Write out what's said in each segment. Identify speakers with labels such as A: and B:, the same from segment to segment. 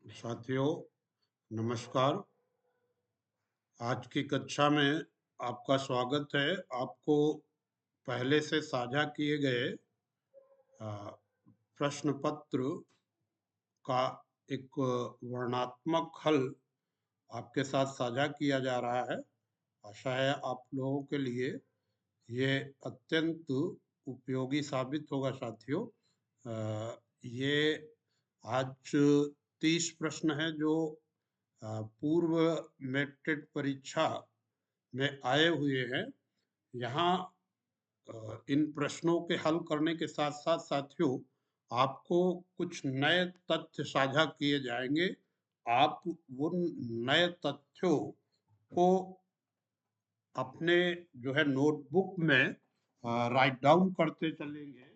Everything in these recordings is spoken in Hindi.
A: साथियों, नमस्कार। आज की कक्षा में आपका स्वागत है। आपको पहले से साझा किए गए अ, प्रश्न पत्र का एक वर्णनात्मक हल आपके साथ साझा किया जा रहा है। आशा है आप लोगों के लिए ये अत्यंत उपयोगी साबित होगा साथियों। ये आज 30 प्रश्न है जो पूर्व मेटेड परीक्षा में आए हुए हैं। यहाँ इन प्रश्नों के हल करने के साथ साथ साथियों आपको कुछ नए तथ्य साझा किए जाएंगे। आप उन नए तथ्यों को अपने जो है नोटबुक में राइट डाउन करते चलेंगे,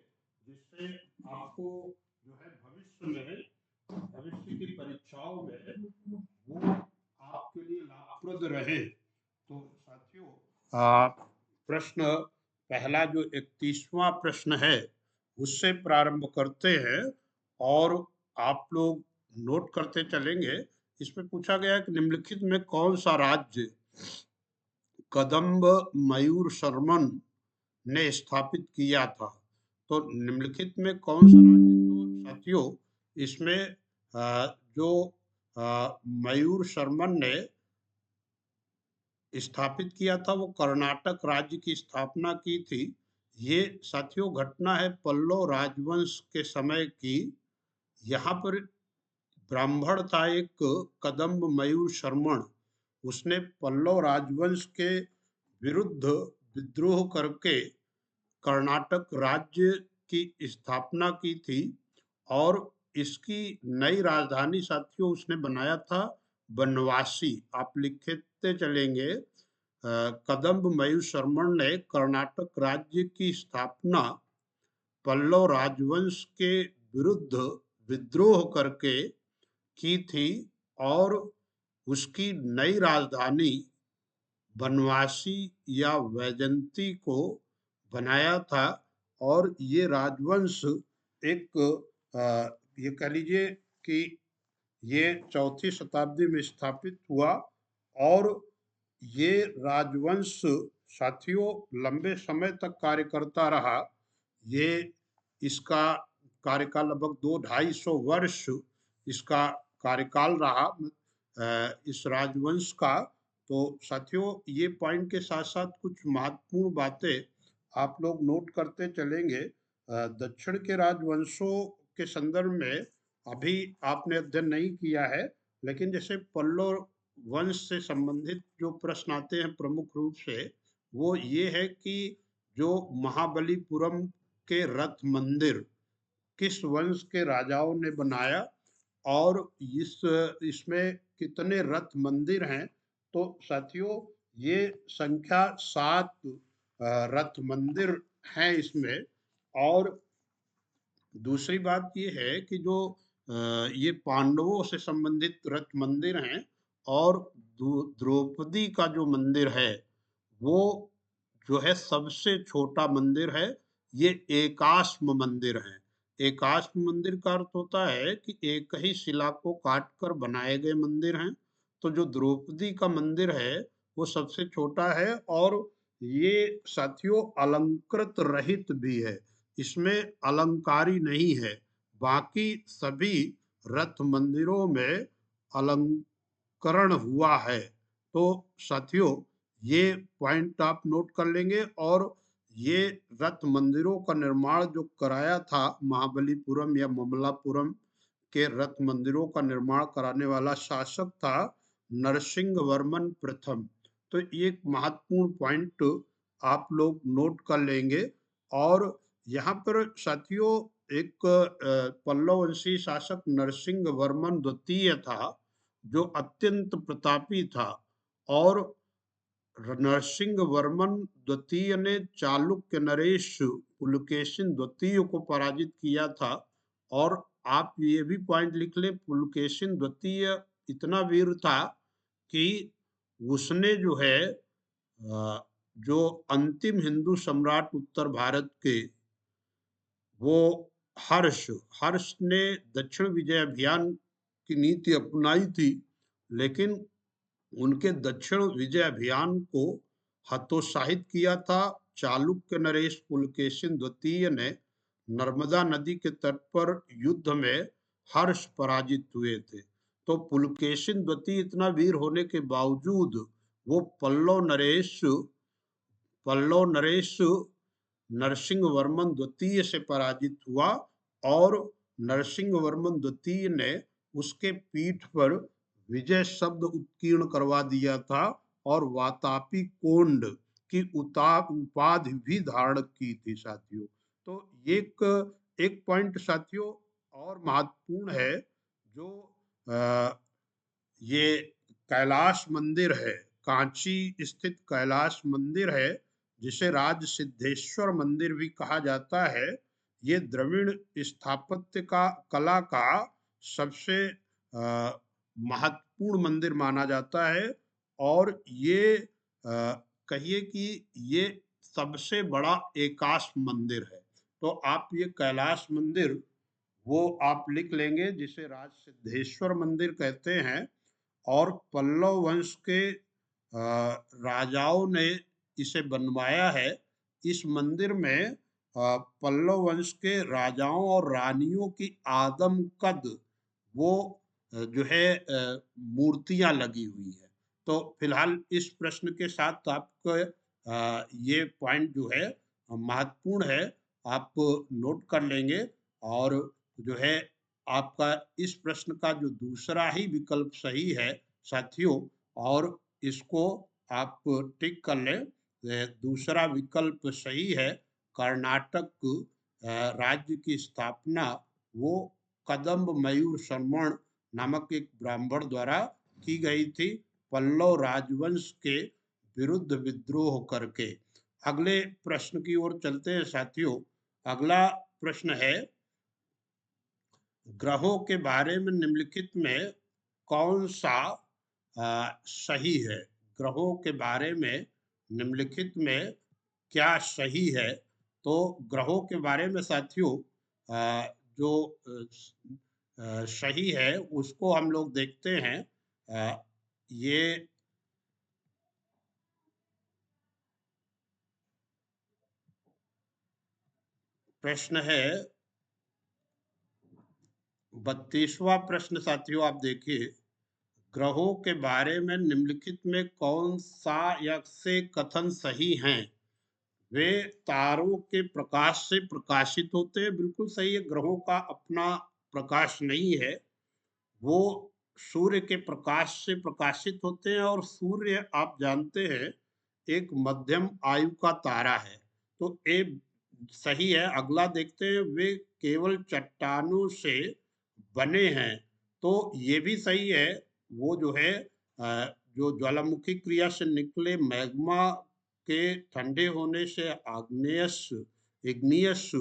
A: जिससे आपको जो है भविष्य की परीक्षाओं में वो आपके लिए लाभप्रद रहे। तो साथियों, प्रश्न पहला जो 31वां प्रश्न है उससे प्रारंभ करते हैं और आप लोग नोट करते चलेंगे। इसमें पूछा गया है कि निम्नलिखित में कौन सा राज्य कदम्ब मयूर शर्मन ने स्थापित किया था। तो निम्नलिखित में कौन सा राज्य, तो साथियों इसमें जो मयूर शर्मन ने स्थापित किया था वो कर्नाटक राज्य की स्थापना की थी। ये साथियों घटना है पल्लव राजवंश के समय की। यहाँ पर ब्राह्मण था एक कदम्ब मयूर शर्मन, उसने पल्लव राजवंश के विरुद्ध विद्रोह करके कर्नाटक राज्य की स्थापना की थी और इसकी नई राजधानी साथियों उसने बनाया था बनवासी। आप लिखते चलेंगे, कदम्ब मयूर शर्मन ने कर्नाटक राज्य की स्थापना पल्लव राजवंश के विरुद्ध विद्रोह करके की थी और उसकी नई राजधानी बनवासी या वैजंती को बनाया था। और ये राजवंश एक ये कह लीजिए कि ये 4वीं शताब्दी में स्थापित हुआ और ये राजवंश साथियों लंबे समय तक कार्य करता रहा। ये इसका कार्यकाल लगभग 200-250 वर्ष इसका कार्यकाल रहा इस राजवंश का। तो साथियों ये पॉइंट के साथ साथ कुछ महत्वपूर्ण बातें आप लोग नोट करते चलेंगे। दक्षिण के राजवंशों के संदर्भ में अभी आपने अध्ययन नहीं किया है, लेकिन जैसे पल्लव वंश से संबंधित जो प्रश्न आते हैं प्रमुख रूप से वो ये है कि जो महाबलीपुरम के रथ मंदिर किस वंश के राजाओं ने बनाया और इसमें कितने रथ मंदिर हैं। तो साथियों ये संख्या 7 रथ मंदिर हैं इसमें। और दूसरी बात ये है कि जो ये पांडवों से संबंधित रथ मंदिर हैं और द्रौपदी का जो मंदिर है वो जो है सबसे छोटा मंदिर है। ये एकाश्म मंदिर है। एकाश्म मंदिर का अर्थ होता है कि एक ही शिला को काट कर बनाए गए मंदिर हैं। तो जो द्रौपदी का मंदिर है वो सबसे छोटा है और ये साथियों अलंकृत रहित भी है, इसमें अलंकारी नहीं है। बाकी सभी रथ मंदिरों में अलंकरण हुआ है। तो साथियों ये पॉइंट आप नोट कर लेंगे। और ये रथ मंदिरों का निर्माण जो कराया था महाबलीपुरम या ममलापुरम के रथ मंदिरों का निर्माण कराने वाला शासक था नरसिंह वर्मन प्रथम। तो ये एक महत्वपूर्ण पॉइंट आप लोग नोट कर लेंगे। और यहाँ पर साथियों एक पल्लव वंशी शासक नरसिंह वर्मन द्वितीय था जो अत्यंत प्रतापी था और नरसिंह वर्मन द्वितीय ने चालुक्य नरेश पुलकेशिन द्वितीय को पराजित किया था। और आप ये भी पॉइंट लिख लें, पुलकेशिन द्वितीय इतना वीर था कि उसने जो है जो अंतिम हिंदू सम्राट उत्तर भारत के वो हर्ष हर्ष ने दक्षिण विजय अभियान की नीति अपनाई थी, लेकिन उनके दक्षिण विजय अभियान को हतोत्साहित किया था। चालुक्य नरेश पुलकेशिन द्वितीय ने नर्मदा नदी के तट पर युद्ध में हर्ष पराजित हुए थे। तो पुलकेशिन द्वितीय इतना वीर होने के बावजूद वो पल्लव नरेश नरसिंह वर्मन द्वितीय से पराजित हुआ और नरसिंह वर्मन द्वितीय ने उसके पीठ पर विजय शब्द उत्कीर्ण करवा दिया था और वातापी कोंड की उपाधि भी धारण की थी साथियों। तो एक एक पॉइंट साथियों और महत्वपूर्ण है, जो ये कैलाश मंदिर है, कांची स्थित कैलाश मंदिर है, जिसे राज सिद्धेश्वर मंदिर भी कहा जाता है। ये द्रविड़ स्थापत्य का कला का सबसे महत्वपूर्ण मंदिर माना जाता है और ये कहिए कि ये सबसे बड़ा एकाश मंदिर है। तो आप ये कैलाश मंदिर वो आप लिख लेंगे, जिसे राज सिद्धेश्वर मंदिर कहते हैं। और पल्लव वंश के राजाओं ने इसे बनवाया है। इस मंदिर में पल्लव वंश के राजाओं और रानियों की आदमकद वो जो है मूर्तियां लगी हुई है। तो फिलहाल इस प्रश्न के साथ आपको ये पॉइंट जो है महत्वपूर्ण है, आप नोट कर लेंगे। और जो है आपका इस प्रश्न का जो दूसरा ही विकल्प सही है साथियों, और इसको आप टिक कर लें। दूसरा विकल्प सही है। कर्नाटक राज्य की स्थापना वो कदम्ब मयूर शर्मण नामक एक ब्राह्मण द्वारा की गई थी, पल्लव राजवंश के विरुद्ध विद्रोह करके। अगले प्रश्न की ओर चलते हैं साथियों। अगला प्रश्न है, ग्रहों के बारे में निम्नलिखित में कौन सा सही है? ग्रहों के बारे में निम्नलिखित में क्या सही है? तो ग्रहों के बारे में साथियों जो सही है उसको हम लोग देखते हैं। ये प्रश्न है 32वां प्रश्न साथियों, आप देखिए। ग्रहों के बारे में निम्नलिखित में कौन सा या से कथन सही हैं? वे तारों के प्रकाश से प्रकाशित होते हैं, बिल्कुल सही है। ग्रहों का अपना प्रकाश नहीं है, वो सूर्य के प्रकाश से प्रकाशित होते हैं। और सूर्य आप जानते हैं एक मध्यम आयु का तारा है। तो ये सही है। अगला देखते हैं, वे केवल चट्टानों से बने हैं। तो ये भी सही है। वो जो है जो ज्वालामुखी क्रिया से निकले मैग्मा के ठंडे होने से इग्नियस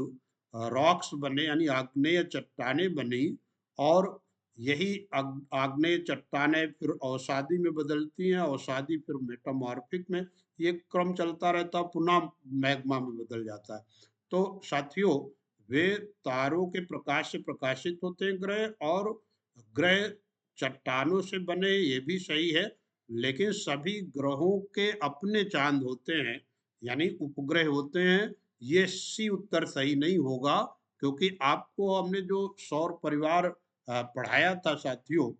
A: रॉक्स बने, यानी आग्नेय चट्टाने बनी। और यही आग्नेय चट्टाने फिर अवसादी में बदलती हैं, अवसादी फिर मेटामॉर्फिक में, ये क्रम चलता रहता, पुनः मैग्मा में बदल जाता है। तो साथियों, वे तारों के प्रकाश से प्रकाशित होते हैं ग्रह, और ग्रह चट्टानों से बने, ये भी सही है। लेकिन सभी ग्रहों के अपने चांद होते हैं, यानी उपग्रह होते हैं। ये सी उत्तर सही नहीं होगा, क्योंकि आपको हमने जो सौर परिवार पढ़ाया था साथियों,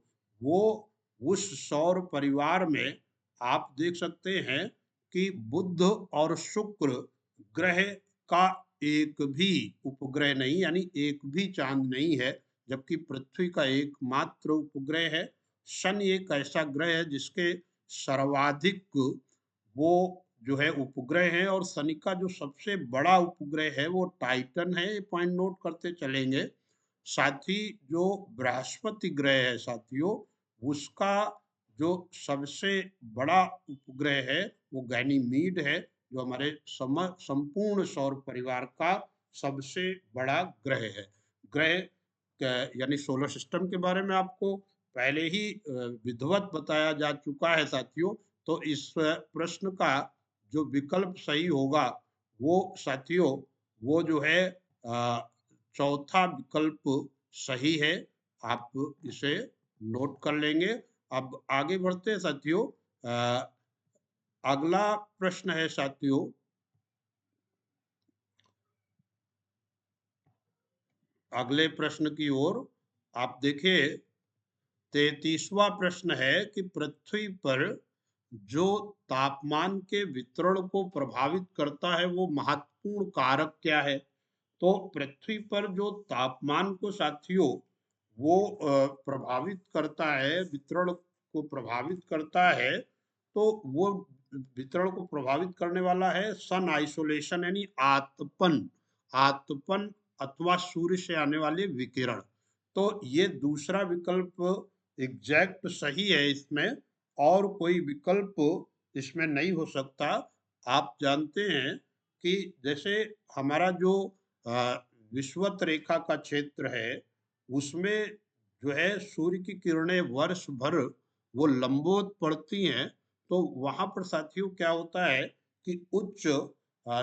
A: वो उस सौर परिवार में आप देख सकते हैं कि बुध और शुक्र ग्रह का एक भी उपग्रह नहीं, यानी एक भी चांद नहीं है, जबकि पृथ्वी का एकमात्र उपग्रह है। शनि एक ऐसा ग्रह है जिसके सर्वाधिक वो जो है उपग्रह है, और शनि का जो सबसे बड़ा उपग्रह है वो टाइटन है। ये पॉइंट नोट करते चलेंगे। साथ ही जो बृहस्पति ग्रह है साथियों, उसका जो सबसे बड़ा उपग्रह है वो गैनीमीड है, जो हमारे संपूर्ण सौर परिवार का सबसे बड़ा ग्रह है। ग्रह यानी सोलर सिस्टम के बारे में आपको पहले ही विधिवत बताया जा चुका है साथियों। तो इस प्रश्न का जो विकल्प सही होगा वो साथियों, वो जो है चौथा विकल्प सही है। आप इसे नोट कर लेंगे। अब आगे बढ़ते हैं साथियों। अगला प्रश्न है साथियों, अगले प्रश्न की ओर आप देखिए। 33वां प्रश्न है कि पृथ्वी पर जो तापमान के वितरण को प्रभावित करता है वो महत्वपूर्ण कारक क्या है? तो पृथ्वी पर जो तापमान को साथियों वो प्रभावित करता है, वितरण को प्रभावित करता है, तो वो वितरण को प्रभावित करने वाला है सन आइसोलेशन यानी आतपन, आतपन अथवा सूर्य से आने वाले विकिरण। तो ये दूसरा विकल्प एग्जैक्ट सही है इसमें, और कोई विकल्प इसमें नहीं हो सकता। आप जानते हैं कि जैसे हमारा जो विषुवत रेखा का क्षेत्र है, उसमें जो है सूर्य की किरणें वर्ष भर वो लंबवत पड़ती हैं। तो वहां पर साथियों क्या होता है कि उच्च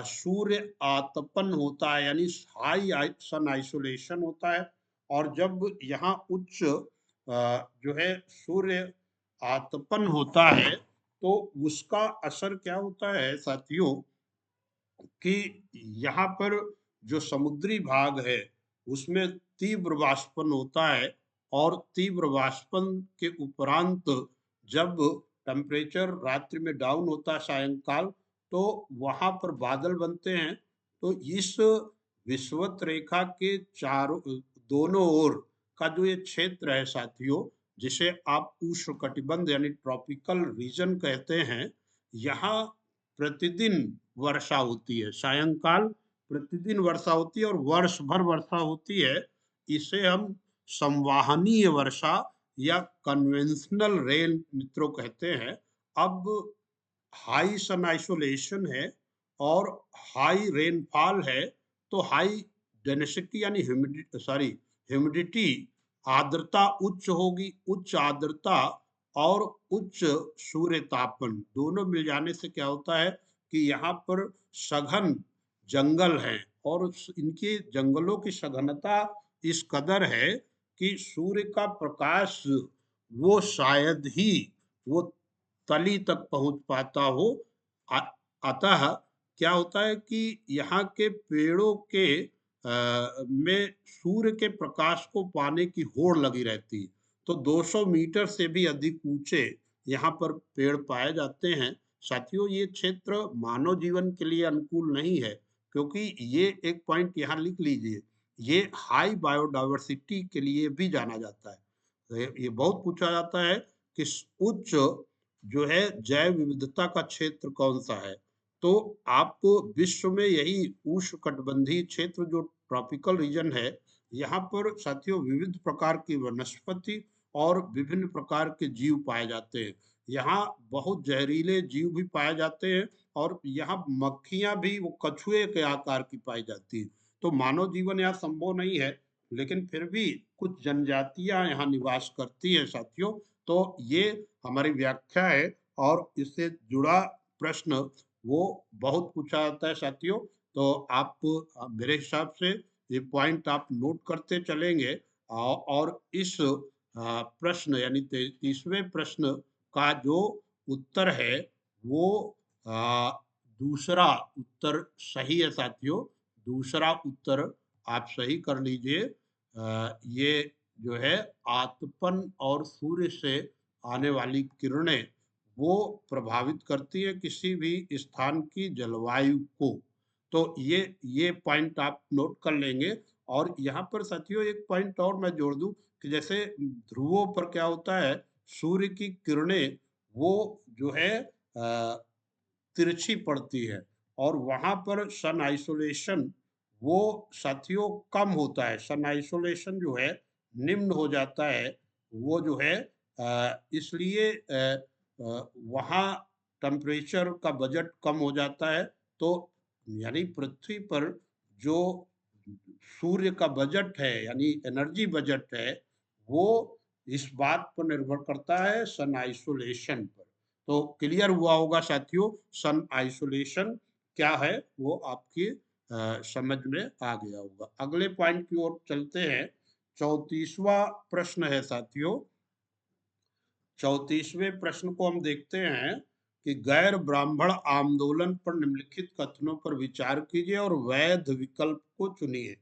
A: सूर्य आतपन होता है, यानी हाई सन आइसोलेशन होता है। और जब यहाँ उच्च जो है सूर्य आतपन होता है, तो उसका असर क्या होता है साथियों कि यहाँ पर जो समुद्री भाग है उसमें तीव्र वाष्पन होता है, और तीव्र वाष्पन के उपरांत जब टेम्परेचर रात्रि में डाउन होता है सायंकाल, तो वहां पर बादल बनते हैं। तो इस विषुवत रेखा के चारों दोनों ओर का जो ये क्षेत्र है साथियों, जिसे आप उष्णकटिबंध यानी ट्रॉपिकल रीजन कहते हैं, यहाँ प्रतिदिन वर्षा होती है, सायंकाल प्रतिदिन वर्षा होती है और वर्ष भर वर्षा होती है। इसे हम संवाहनीय वर्षा या कन्वेंशनल रेन मित्रों कहते हैं। अब हाई सन आइसोलेशन है और हाई रेनफॉल है, तो हाई डेंसिटी यानी ह्यूमिडिटी, आर्द्रता उच्च होगी। उच्च आर्द्रता और उच्च सूर्य तापमान दोनों मिल जाने से क्या होता है कि यहाँ पर सघन जंगल हैं, और इनके जंगलों की सघनता इस कदर है कि सूर्य का प्रकाश वो शायद ही वो तली तक पहुंच पाता हो। अतः क्या होता है कि यहाँ के पेड़ों के में सूर्य के प्रकाश को पाने की होड़ लगी रहती है। तो 200 मीटर से भी अधिक ऊंचे यहाँ पर पेड़ पाए जाते हैं। साथियों, ये क्षेत्र मानव जीवन के लिए अनुकूल नहीं है, क्योंकि ये एक पॉइंट यहाँ लिख लीजिए, ये हाई बायोडाइवर्सिटी के लिए भी जाना जाता है। तो ये बहुत पूछा जाता है कि उच्च जो है जैव विविधता का क्षेत्र कौन सा है। तो आप विश्व में यही उष्णकटिबंधीय क्षेत्र जो ट्रॉपिकल रीजन है, यहाँ पर साथियों विविध प्रकार की वनस्पति और विभिन्न प्रकार के जीव पाए जाते हैं। यहाँ बहुत जहरीले जीव भी पाए जाते हैं, और यहाँ मक्खियां भी वो कछुए के आकार की पाई जाती है। तो मानव जीवन यहाँ संभव नहीं है, लेकिन फिर भी कुछ जनजातियां यहाँ निवास करती है साथियों। तो ये हमारी व्याख्या है, और इससे जुड़ा प्रश्न वो बहुत पूछा जाता है साथियों। तो आप मेरे हिसाब से ये पॉइंट आप नोट करते चलेंगे। और इस प्रश्न यानी 33वें प्रश्न का जो उत्तर है वो आ, दूसरा उत्तर सही है साथियों। दूसरा उत्तर आप सही कर लीजिए। ये जो है आतपन और सूर्य से आने वाली किरणें वो प्रभावित करती है किसी भी स्थान की जलवायु को। तो ये पॉइंट आप नोट कर लेंगे। और यहाँ पर साथियों एक पॉइंट और मैं जोड़ दूं कि जैसे ध्रुवों पर क्या होता है, सूर्य की किरणें वो जो है तिरछी पड़ती है, और वहां पर सन आइसोलेशन वो साथियों कम होता है। सन आइसोलेशन जो है निम्न हो जाता है। वो जो है इसलिए वहाँ टेम्परेचर का बजट कम हो जाता है। तो यानी पृथ्वी पर जो सूर्य का बजट है यानी एनर्जी बजट है, वो इस बात पर निर्भर करता है सन आइसोलेशन पर। तो क्लियर हुआ होगा साथियों, सन आइसोलेशन क्या है वो आपकी समझ में आ गया होगा। अगले पॉइंट की ओर चलते हैं। 34वां प्रश्न है साथियों, 34वें प्रश्न को हम देखते हैं कि गैर ब्राह्मण आंदोलन पर निम्नलिखित कथनों पर विचार कीजिए और वैध विकल्प को चुनिए।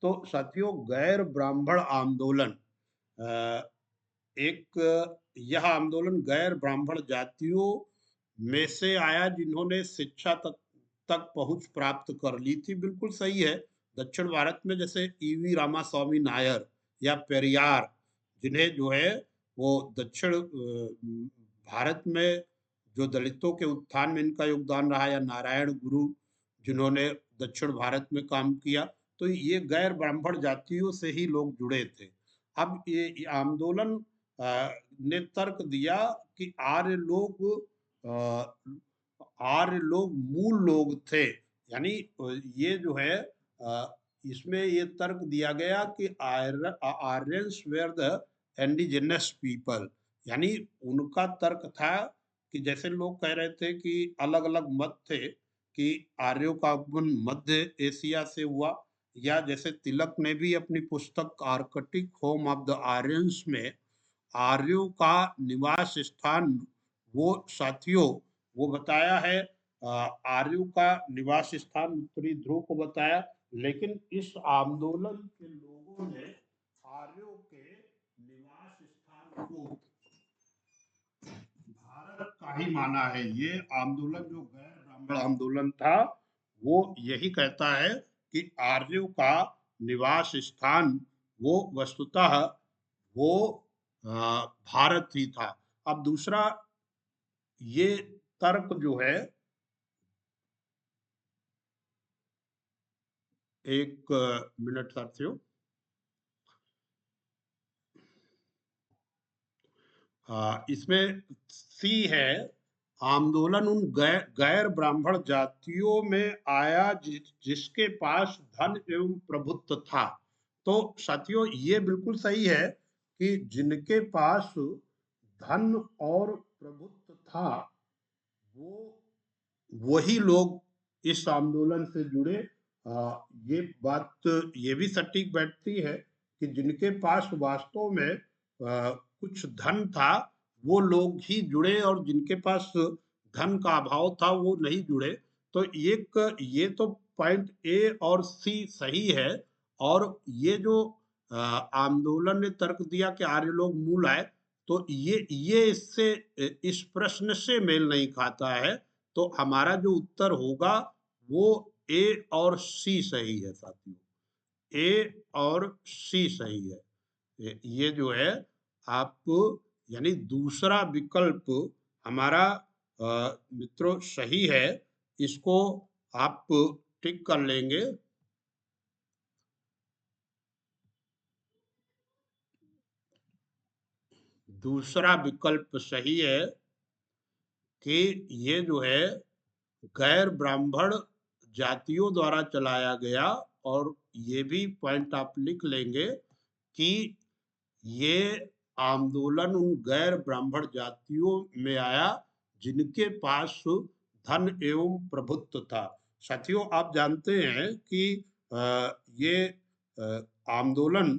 A: तो साथियों, गैर ब्राह्मण आंदोलन अ, एक यह आंदोलन गैर ब्राह्मण जातियों में से आया जिन्होंने शिक्षा तक पहुंच प्राप्त कर ली थी। बिल्कुल सही है। दक्षिण भारत में जैसे ईवी रामास्वामी नायर या पेरियार, जिन्हें जो है वो दक्षिण भारत में जो दलितों के उत्थान में इनका योगदान रहा, या नारायण गुरु जिन्होंने दक्षिण भारत में काम किया, तो ये गैर ब्राह्मण जातियों से ही लोग जुड़े थे। अब ये आंदोलन ने तर्क दिया कि आर्य लोग मूल लोग थे। यानी ये जो है इसमें ये तर्क दिया गया कि Aryans were the indigenous people. यानी उनका तर्क था कि जैसे लोग कह रहे थे कि अलग अलग मत थे कि आर्यों का आगमन मध्य एशिया से हुआ, या जैसे तिलक ने भी अपनी पुस्तक Arctic home of the Aryans में आर्यों का निवास स्थान, वो साथियों वो बताया है, आर्यों का निवास स्थान उत्तरी ध्रुव को बताया। लेकिन इस आंदोलन के लोगों ने आर्यों के निवास स्थान को भारत का ही माना है। ये आंदोलन जो गैर ब्राह्मण आंदोलन था, वो यही कहता है कि आर्यों का निवास स्थान वो वस्तुतः वो भारत ही था। अब दूसरा ये तर्क जो है, एक मिनट साथियों, इसमें सी है, आंदोलन उन गैर ब्राह्मण जातियों में आया जिसके पास धन एवं प्रभुत्व था। तो साथियों ये बिल्कुल सही है कि जिनके पास धन और प्रभुत्व था, वो वही लोग इस आंदोलन से जुड़े। ये बात ये भी सटीक बैठती है कि जिनके पास वास्तव में कुछ धन था, वो लोग ही जुड़े, और जिनके पास धन का अभाव था वो नहीं जुड़े। तो ये तो पॉइंट ए और सी सही है। और ये जो आंदोलन ने तर्क दिया कि आर्य लोग मूल आए, तो ये इससे इस प्रश्न से मेल नहीं खाता है। तो हमारा जो उत्तर होगा वो ए और सी सही है साथियों। ए और सी सही है। ये जो है आपको, यानी दूसरा विकल्प हमारा मित्रों सही है। इसको आप टिक कर लेंगे। दूसरा विकल्प सही है कि ये जो है गैर ब्राह्मण जातियों द्वारा चलाया गया। और ये भी पॉइंट आप लिख लेंगे कि ये आंदोलन उन गैर ब्राह्मण जातियों में आया जिनके पास धन एवं प्रभुत्व था। साथियों आप जानते हैं कि ये आंदोलन,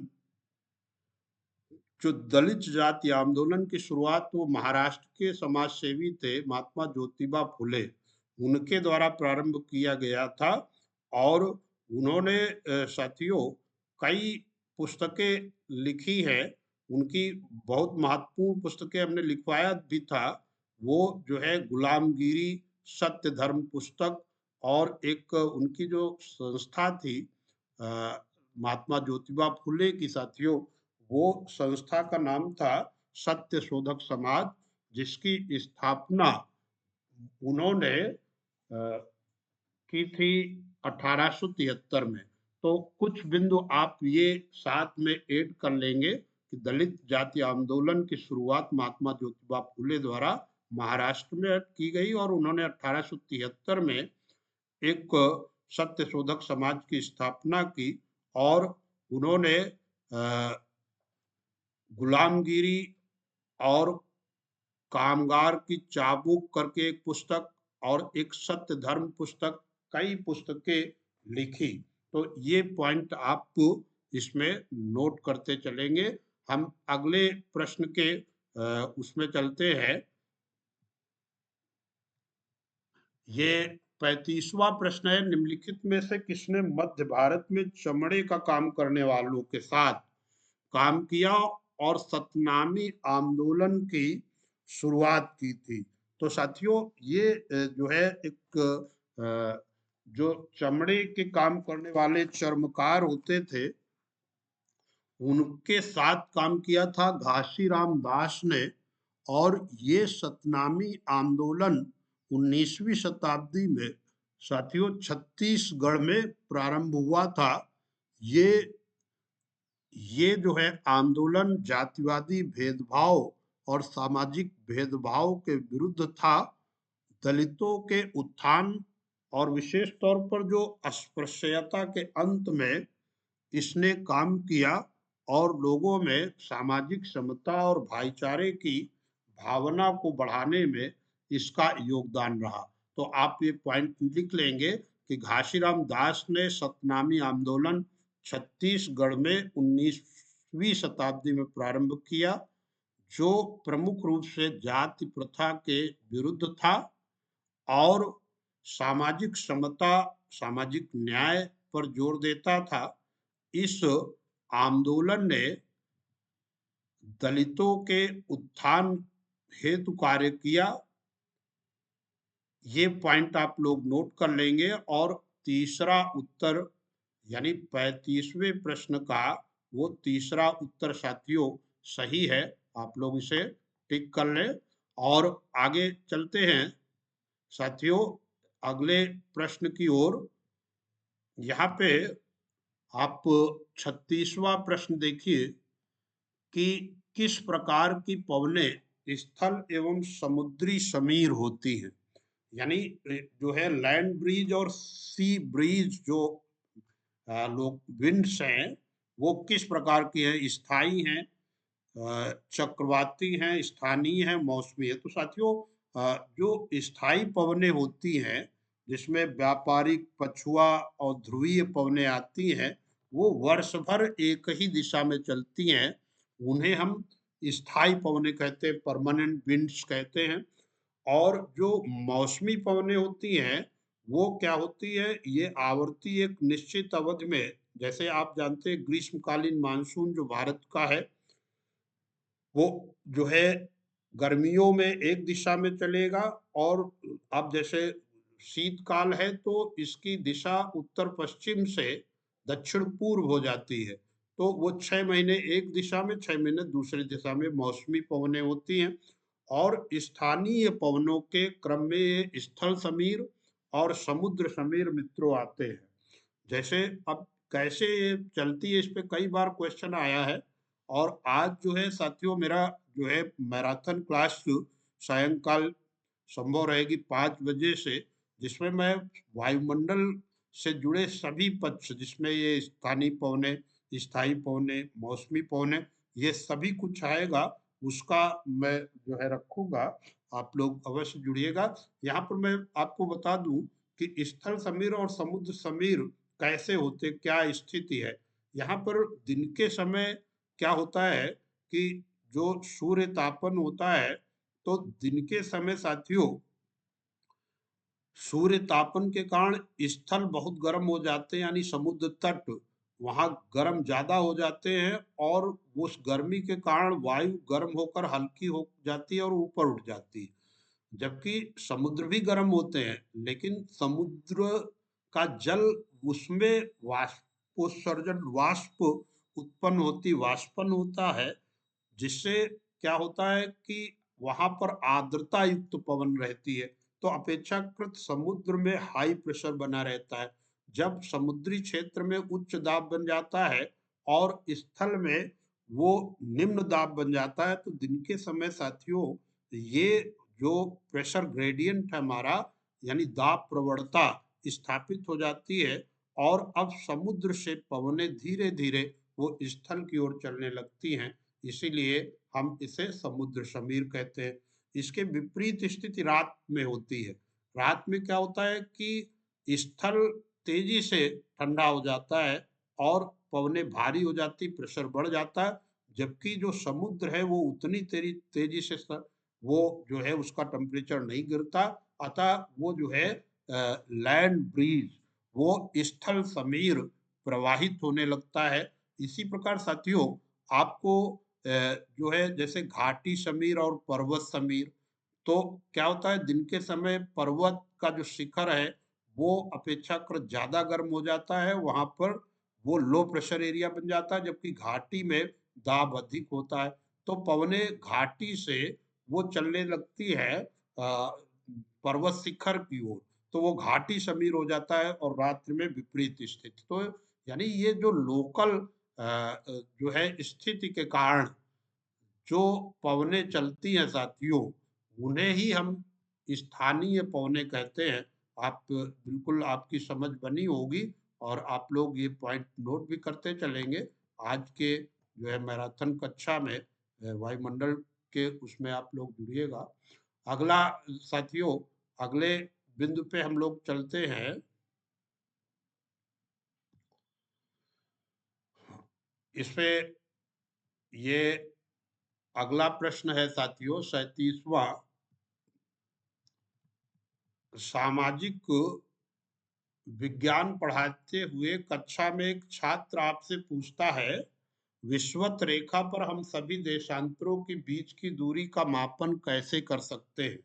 A: जो दलित जाति आंदोलन की शुरुआत वो महाराष्ट्र के समाज सेवी थे महात्मा ज्योतिबा फुले, उनके द्वारा प्रारंभ किया गया था। और उन्होंने साथियों कई पुस्तकें लिखी है। उनकी बहुत महत्वपूर्ण पुस्तकें हमने लिखवाया भी था। वो जो है गुलामगिरी सत्य धर्म पुस्तक, और एक उनकी जो संस्था थी महात्मा ज्योतिबा फुले की साथियों, वो संस्था का नाम था सत्य शोधक समाज, जिसकी स्थापना उन्होंने की थी 1873 में। तो कुछ बिंदु आप ये साथ में ऐड कर लेंगे कि दलित जाति आंदोलन की शुरुआत महात्मा ज्योतिबा फुले द्वारा महाराष्ट्र में की गई, और उन्होंने 1873 में एक सत्य शोधक समाज की स्थापना की। और उन्होंने गुलामगिरी और कामगार की चाबुक करके एक पुस्तक, और एक सत्य धर्म पुस्तक, कई पुस्तकें लिखी। तो ये पॉइंट आप इसमें नोट करते चलेंगे। हम अगले प्रश्न के उसमें चलते हैं। ये 35वां प्रश्न है, निम्नलिखित में से किसने मध्य भारत में चमड़े का काम करने वालों के साथ काम किया और सतनामी आंदोलन की शुरुआत की थी? तो साथियों ये जो है एक जो चमड़े के काम करने वाले चर्मकार होते थे, उनके साथ काम किया था घाशीराम दास ने। और ये सतनामी आंदोलन 19वीं शताब्दी में साथियों छत्तीसगढ़ में प्रारंभ हुआ था। ये ये जो है आंदोलन जातिवादी भेदभाव और सामाजिक भेदभाव के विरुद्ध था। दलितों के उत्थान और विशेष तौर पर जो अस्पृश्यता के अंत में इसने काम किया और लोगों में सामाजिक समता और भाईचारे की भावना को बढ़ाने में इसका योगदान रहा। तो आप ये पॉइंट लिख लेंगे कि घाशीराम दास ने सतनामी आंदोलन छत्तीसगढ़ में 19वीं शताब्दी में प्रारंभ किया, जो प्रमुख रूप से जाति प्रथा के विरुद्ध था और सामाजिक समता, सामाजिक न्याय पर जोर देता था। इस आंदोलन ने दलितों के उत्थान हेतु कार्य किया। ये पॉइंट आप लोग नोट कर लेंगे। और तीसरा उत्तर यानी 35वें प्रश्न का वो तीसरा उत्तर साथियों सही है। आप लोग इसे टिक कर लें और आगे चलते हैं साथियों अगले प्रश्न की ओर। यहाँ पे आप 36वां प्रश्न देखिए कि किस प्रकार की पवनें स्थल एवं समुद्री समीर होती हैं। यानी जो है लैंड ब्रीज और सी ब्रीज जो लोग विंड्स हैं वो किस प्रकार की है, स्थाई हैं, चक्रवाती हैं, स्थानीय हैं, मौसमी है। तो साथियों जो स्थाई पवनें होती हैं जिसमें व्यापारिक पछुआ और ध्रुवीय पवनें आती हैं, वो वर्ष भर एक ही दिशा में चलती हैं, उन्हें हम स्थाई पवनें कहते हैं, परमानेंट विंड्स कहते हैं। और जो मौसमी पवनें होती हैं वो क्या होती है, ये आवर्ती एक निश्चित अवधि में, जैसे आप जानते हैं ग्रीष्मकालीन मानसून जो भारत का है वो जो है गर्मियों में एक दिशा में चलेगा और अब जैसे शीतकाल है तो इसकी दिशा उत्तर पश्चिम से दक्षिण पूर्व हो जाती है। तो वो 6 महीने एक दिशा में, 6 महीने दूसरी दिशा में मौसमी पवनें होती हैं। और स्थानीय पवनों के क्रम में ये स्थल समीर और समुद्र समीर मित्रों आते हैं। जैसे अब कैसे ये चलती है इस पे कई बार क्वेश्चन आया है। और आज जो है साथियों मेरा जो है मैराथन क्लास सायंकाल संभव रहेगी 5 बजे से, जिसमें मैं वायुमंडल से जुड़े सभी पक्ष जिसमें ये स्थानीय पवने, स्थायी पवने, मौसमी पवने, ये सभी कुछ आएगा, उसका मैं जो है रखूंगा। आप लोग अवश्य जुड़िएगा। यहाँ पर मैं आपको बता दूं कि स्थल समीर और समुद्र समीर कैसे होते, क्या स्थिति है। यहाँ पर दिन के समय क्या होता है कि जो सूर्य तापन होता है तो दिन के समय साथियों सूर्य तापन के कारण स्थल बहुत गर्म हो जाते हैं, यानी समुद्र तट वहां गर्म ज्यादा हो जाते हैं और उस गर्मी के कारण वायु गर्म होकर हल्की हो जाती है और ऊपर उठ जाती है। जबकि समुद्र भी गर्म होते हैं लेकिन समुद्र का जल उसमें वाष्पोत्सर्जन, वाष्प उत्पन्न होती, वाष्पन होता है, जिससे क्या होता है कि वहां पर आर्द्रता युक्त पवन रहती है। तो अपेक्षाकृत समुद्र में हाई प्रेशर बना रहता है। जब समुद्री क्षेत्र में उच्च दाब बन जाता है और स्थल में वो निम्न दाब बन जाता है तो दिन के समय साथियों ये जो प्रेशर ग्रेडियंट है हमारा, यानी दाब प्रवणता स्थापित हो जाती है और अब समुद्र से पवनें धीरे धीरे वो स्थल की ओर चलने लगती हैं। इसीलिए हम इसे समुद्र समीर कहते हैं। इसके विपरीत स्थिति रात में होती है। रात में क्या होता है कि स्थल तेजी से ठंडा हो जाता है और पवनें भारी हो जाती, प्रेशर बढ़ जाता है, जबकि जो समुद्र है वो उतनी तेजी से वो जो है उसका टेम्परेचर नहीं गिरता, अतः वो जो है लैंड ब्रीज, वो स्थल समीर प्रवाहित होने लगता है। इसी प्रकार साथियों, आपको जो है जैसे घाटी समीर और पर्वत समीर, तो क्या होता है दिन के समय पर्वत का जो शिखर है वो अपेक्षाकृत ज्यादा गर्म हो जाता है, वहां पर वो लो प्रेशर एरिया बन जाता है, जबकि घाटी में दाब अधिक होता है। तो पवने घाटी से वो चलने लगती है पर्वत शिखर की ओर, तो वो घाटी समीर हो जाता है और रात्रि में विपरीत स्थिति। तो यानी ये जो लोकल जो है स्थिति के कारण जो पवने चलती हैं साथियों, उन्हें ही हम स्थानीय पवने कहते हैं। आप बिल्कुल, आपकी समझ बनी होगी और आप लोग ये पॉइंट नोट भी करते चलेंगे। आज के जो है मैराथन कक्षा में वायुमंडल के उसमें आप लोग जुड़िएगा। अगला साथियों, अगले बिंदु पे हम लोग चलते हैं। इसपे ये अगला प्रश्न है साथियों 37वां। सामाजिक विज्ञान पढ़ाते हुए कक्षा में एक छात्र आपसे पूछता है, विषुवत रेखा पर हम सभी देशांतरों के बीच की दूरी का मापन कैसे कर सकते हैं?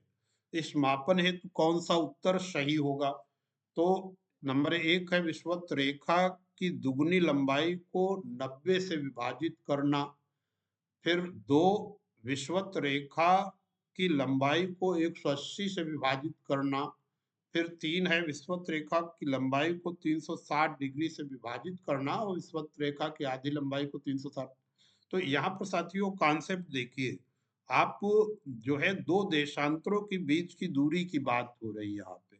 A: इस मापन हेतु कौन सा उत्तर सही होगा? तो नंबर 1 है विषुवत रेखा की दुगुनी लंबाई को 90 से विभाजित करना। फिर 2, विषुवत रेखा की लंबाई को 180 से विभाजित करना। फिर 3 है विषुवत रेखा की लंबाई को 360 डिग्री से विभाजित करना और विषुवत रेखा की आधी लंबाई को 360। तो यहाँ पर साथियों कॉन्सेप्ट देखिए, आप जो है दो देशांतरों के बीच की दूरी की बात हो रही है यहाँ पे।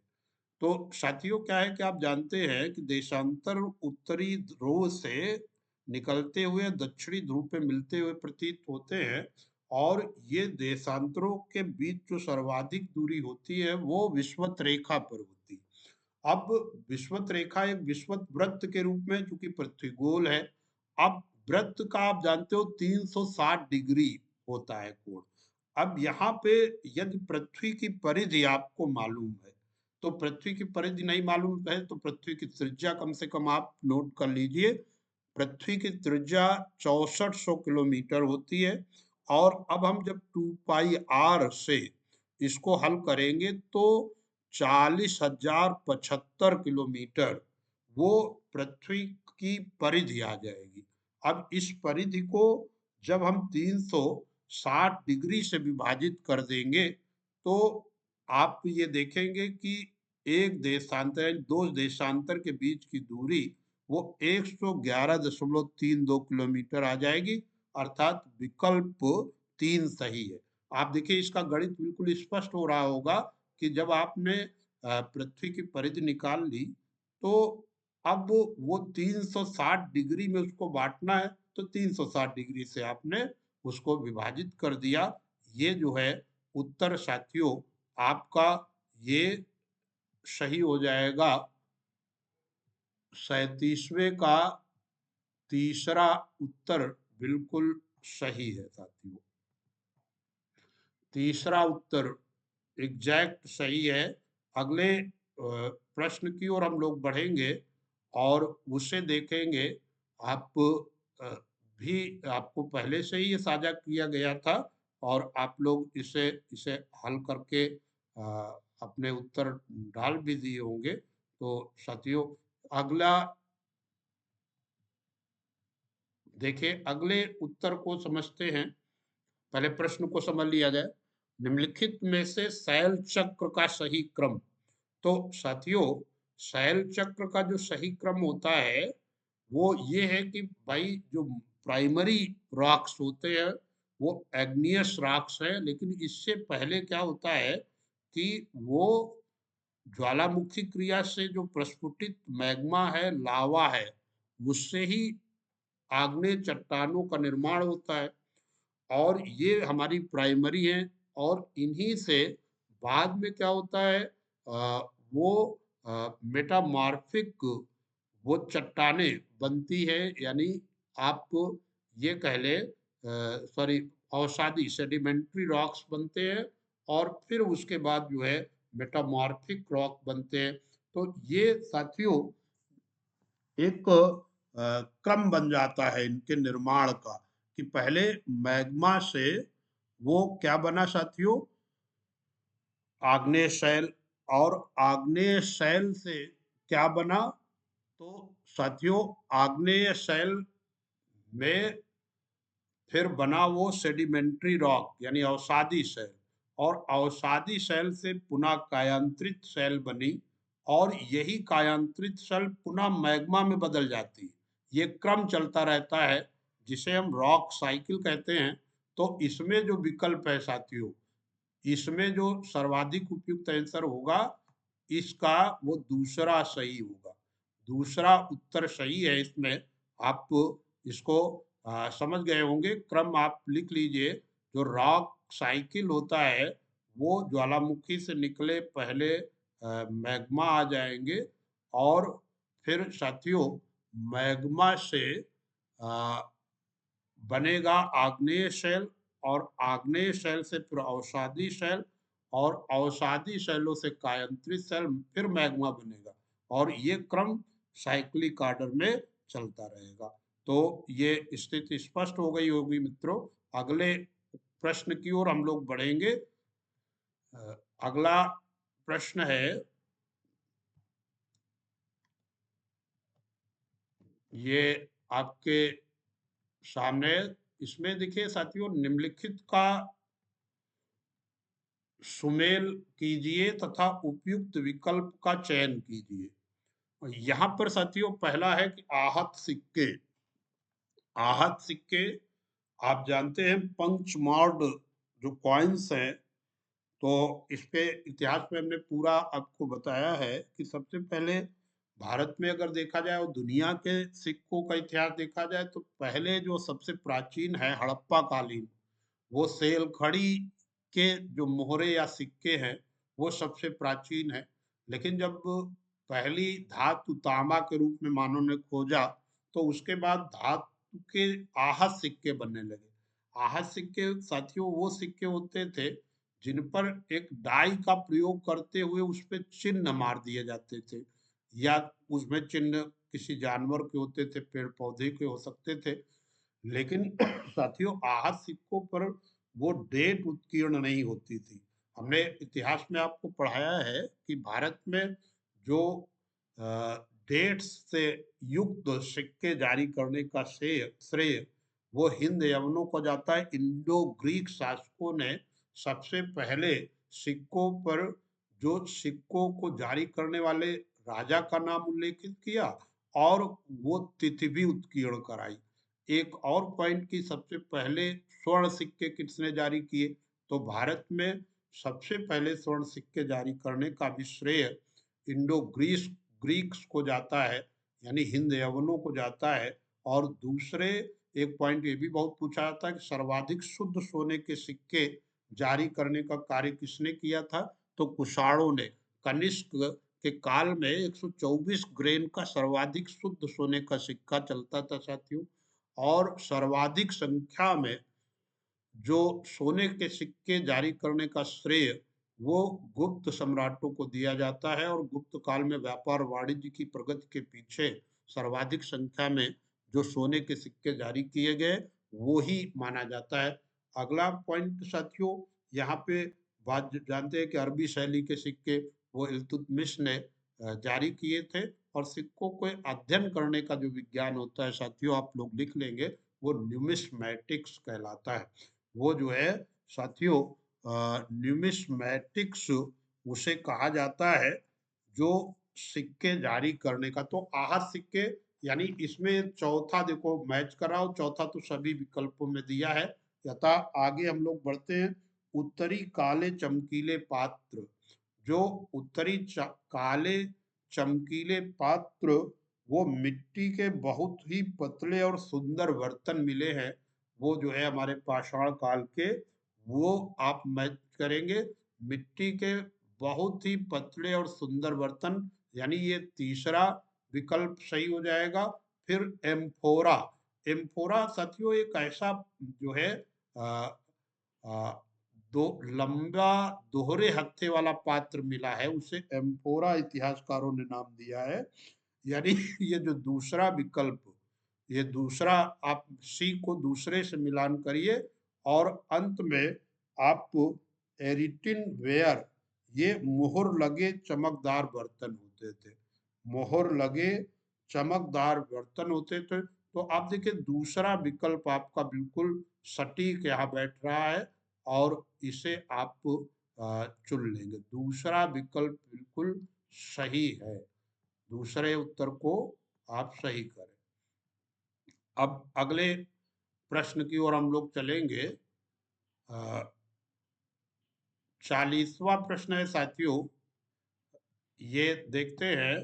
A: तो साथियों क्या है कि आप जानते हैं कि देशांतर उत्तरी ध्रुव से निकलते हुए दक्षिणी ध्रुव पे मिलते हुए प्रतीत होते हैं, और ये देशांतरों के बीच जो सर्वाधिक दूरी होती है वो विषुवत रेखा पर होती है। अब विषुवत रेखा एक विषुवत वृत्त के रूप में, चूंकि पृथ्वी गोल है, अब वृत्त का आप जानते हो 360 डिग्री होता है कोण। अब यहाँ पे यदि पृथ्वी की परिधि आपको मालूम है, तो पृथ्वी की परिधि नहीं मालूम है तो पृथ्वी की त्रिज्या कम से कम आप नोट कर लीजिए। पृथ्वी की त्रिज्या 6400 किलोमीटर होती है, और अब हम जब 2πr से इसको हल करेंगे तो 40,075 किलोमीटर वो पृथ्वी की परिधि आ जाएगी। अब इस परिधि को जब हम 360 डिग्री से विभाजित कर देंगे तो आप ये देखेंगे कि एक देशांतर दो देशांतर के बीच की दूरी वो 111.32 किलोमीटर आ जाएगी, अर्थात विकल्प 3 सही है। आप देखिए इसका गणित बिल्कुल स्पष्ट हो रहा होगा कि जब आपने पृथ्वी की परिधि निकाल ली, तो अब वो 360 डिग्री में उसको बांटना है, तो 360 डिग्री से आपने उसको विभाजित कर दिया। ये जो है उत्तर साथियों आपका ये सही हो जाएगा। 37वें का तीसरा उत्तर बिल्कुल सही है साथियों। तीसरा उत्तर एग्जैक्ट सही है। अगले प्रश्न की ओर हम लोग बढ़ेंगे और उसे देखेंगे। आप भी आपको पहले से ही ये साझा किया गया था और आप लोग इसे इसे हल करके अपने उत्तर डाल भी दिए होंगे। तो साथियों अगला देखिए, अगले उत्तर को समझते हैं। पहले प्रश्न को समझ लिया जाए। निम्नलिखित में से शैल चक्र का सही क्रम। तो साथियों शैल चक्र का जो सही क्रम होता है वो ये है कि भाई जो प्राइमरी रॉक्स होते हैं वो एग्नियस रॉक्स है, लेकिन इससे पहले क्या होता है कि वो ज्वालामुखी क्रिया से जो प्रस्फुटित मैग्मा है, लावा है, उससे ही आग्नेय चट्टानों का निर्माण होता है, और ये हमारी प्राइमरी है। और इन्हीं से बाद में क्या होता है, वो मेटामॉर्फिक वो चट्टाने बनती है। यानी आप ये कह ले सॉरी अवसादी सेडिमेंट्री रॉक्स बनते हैं, और फिर उसके बाद जो है मेटामॉर्फिक रॉक बनते हैं। तो ये साथियों एक क्रम बन जाता है इनके निर्माण का, कि पहले मैग्मा से वो क्या बना साथियों, आग्नेय शैल, और आग्नेय शैल से क्या बना, तो साथियों आग्नेय शैल में फिर बना वो सेडिमेंट्री रॉक यानी अवसादी शैल, और अवसादी शैल से पुनः कायांतरित शैल बनी, और यही कायांतरित शैल पुनः मैग्मा में बदल जाती है। ये क्रम चलता रहता है, जिसे हम रॉक साइकिल कहते हैं। तो इसमें जो विकल्प है साथियों, इसमें जो सर्वाधिक उपयुक्त आंसर होगा इसका, वो दूसरा सही होगा। दूसरा उत्तर सही है इसमें। आप इसको समझ गए होंगे। क्रम आप लिख लीजिए। जो रॉक साइकिल होता है वो ज्वालामुखी से निकले पहले मैग्मा आ जाएंगे, और फिर साथियों मैग्मा से आ, बनेगा आग्नेय शैल, और आग्नेय शैल से फिर अवसादी शैल, और अवसादी शैलों से कायांतरित शैल, फिर मैग्मा बनेगा, और ये क्रम साइक्लिक आर्डर में चलता रहेगा। तो ये स्थिति स्पष्ट हो गई होगी मित्रों। अगले प्रश्न की ओर हम लोग बढ़ेंगे। अगला प्रश्न है, ये आपके सामने। इसमें देखिए साथियों, निम्नलिखित का सुमेल कीजिए तथा उपयुक्त विकल्प का चयन कीजिए। और यहाँ पर साथियों पहला है कि आहत सिक्के। आहत सिक्के आप जानते हैं पंचमौड जो कॉइन्स हैं, तो इसके इतिहास में हमने पूरा आपको बताया है कि सबसे पहले भारत में अगर देखा जाए और दुनिया के सिक्कों का इतिहास देखा जाए, तो पहले जो सबसे प्राचीन है हड़प्पा कालीन, वो सेल खड़ी के जो मोहरे या सिक्के हैं वो सबसे प्राचीन है। लेकिन जब पहली धातु तांबा के रूप में मानव ने खोजा, तो उसके बाद धातु के आहत सिक्के बनने लगे। आहत सिक्के साथियों वो सिक्के होते थे जिन पर एक डाई का प्रयोग करते हुए उस पर चिन्ह मार दिए जाते थे, या उसमें चिन्ह किसी जानवर के होते थे, पेड़ पौधे के हो सकते थे। लेकिन साथियों आहत सिक्कों पर वो डेट उत्कीर्ण नहीं होती थी। हमने इतिहास में आपको पढ़ाया है कि भारत में जो डेट्स से युक्त सिक्के जारी करने का श्रेय श्रेय वो हिंद यवनों को जाता है। इंडो ग्रीक शासकों ने सबसे पहले सिक्कों पर जो सिक्कों को जारी करने वाले राजा का नाम उल्लेखित किया, और वो तिथि भी उत्कीर्ण कराई। एक और पॉइंट की सबसे पहले स्वर्ण सिक्के किसने जारी किए, तो भारत में सबसे पहले स्वर्ण सिक्के जारी करने का भी श्रेय इंडो ग्रीस ग्रीक्स को जाता है, यानी हिंद यवनों को जाता है। और दूसरे एक पॉइंट ये भी बहुत पूछा जाता है कि सर्वाधिक शुद्ध सोने के सिक्के जारी करने का कार्य किसने किया था, तो कुषाणों ने। कनिष्क के काल में 124 ग्रेन का सर्वाधिक शुद्ध सोने का सिक्का चलता था साथियों। और सर्वाधिक संख्या में जो सोने के सिक्के जारी करने का श्रेय वो गुप्त सम्राटों को दिया जाता है, और गुप्त काल में व्यापार वाणिज्य की प्रगति के पीछे सर्वाधिक संख्या में जो सोने के सिक्के जारी किए गए वो ही माना जाता है। अगला पॉइंट साथियों, यहाँ पे बात जानते हैं कि अरबी शैली के सिक्के वो इल्तुतमिश ने जारी किए थे। और सिक्कों को अध्ययन करने का जो विज्ञान होता है साथियों, आप लोग लिख लेंगे, वो न्यूमिस्मैटिक्स कहलाता है। वो जो है साथियों न्यूमिस्मैटिक्स उसे कहा जाता है, जो सिक्के जारी करने का। तो आहत सिक्के यानी इसमें चौथा देखो मैच कराओ, चौथा तो सभी विकल्पों में दिया है। यथा आगे हम लोग बढ़ते हैं। उत्तरी काले चमकीले पात्र। जो उत्तरी काले चमकीले पात्र वो मिट्टी के बहुत ही पतले और सुंदर बर्तन मिले हैं। वो जो है हमारे पाषाण काल के, वो आप मैच करेंगे। मिट्टी के बहुत ही पतले और सुंदर बर्तन, यानी ये तीसरा विकल्प सही हो जाएगा। फिर एम्फोरा, एम्फोरा साथियों एक ऐसा जो है अ, अ, दो लंबा दोहरे हत्थे वाला पात्र मिला है, उसे एम्फोरा इतिहासकारों ने नाम दिया है। यानी ये जो दूसरा विकल्प, ये दूसरा, आप सी को दूसरे से मिलान करिए और अंत में आप एरिटिन वेयर, ये मोहर लगे चमकदार बर्तन होते थे, मोहर लगे चमकदार बर्तन होते थे। तो आप देखिए दूसरा विकल्प आपका बिल्कुल सटीक यहाँ बैठ रहा है और इसे आप चुन लेंगे। दूसरा विकल्प बिल्कुल सही है, दूसरे उत्तर को आप सही करें। अब अगले प्रश्न की ओर हम लोग चलेंगे। 40वां प्रश्न है साथियों, ये देखते हैं।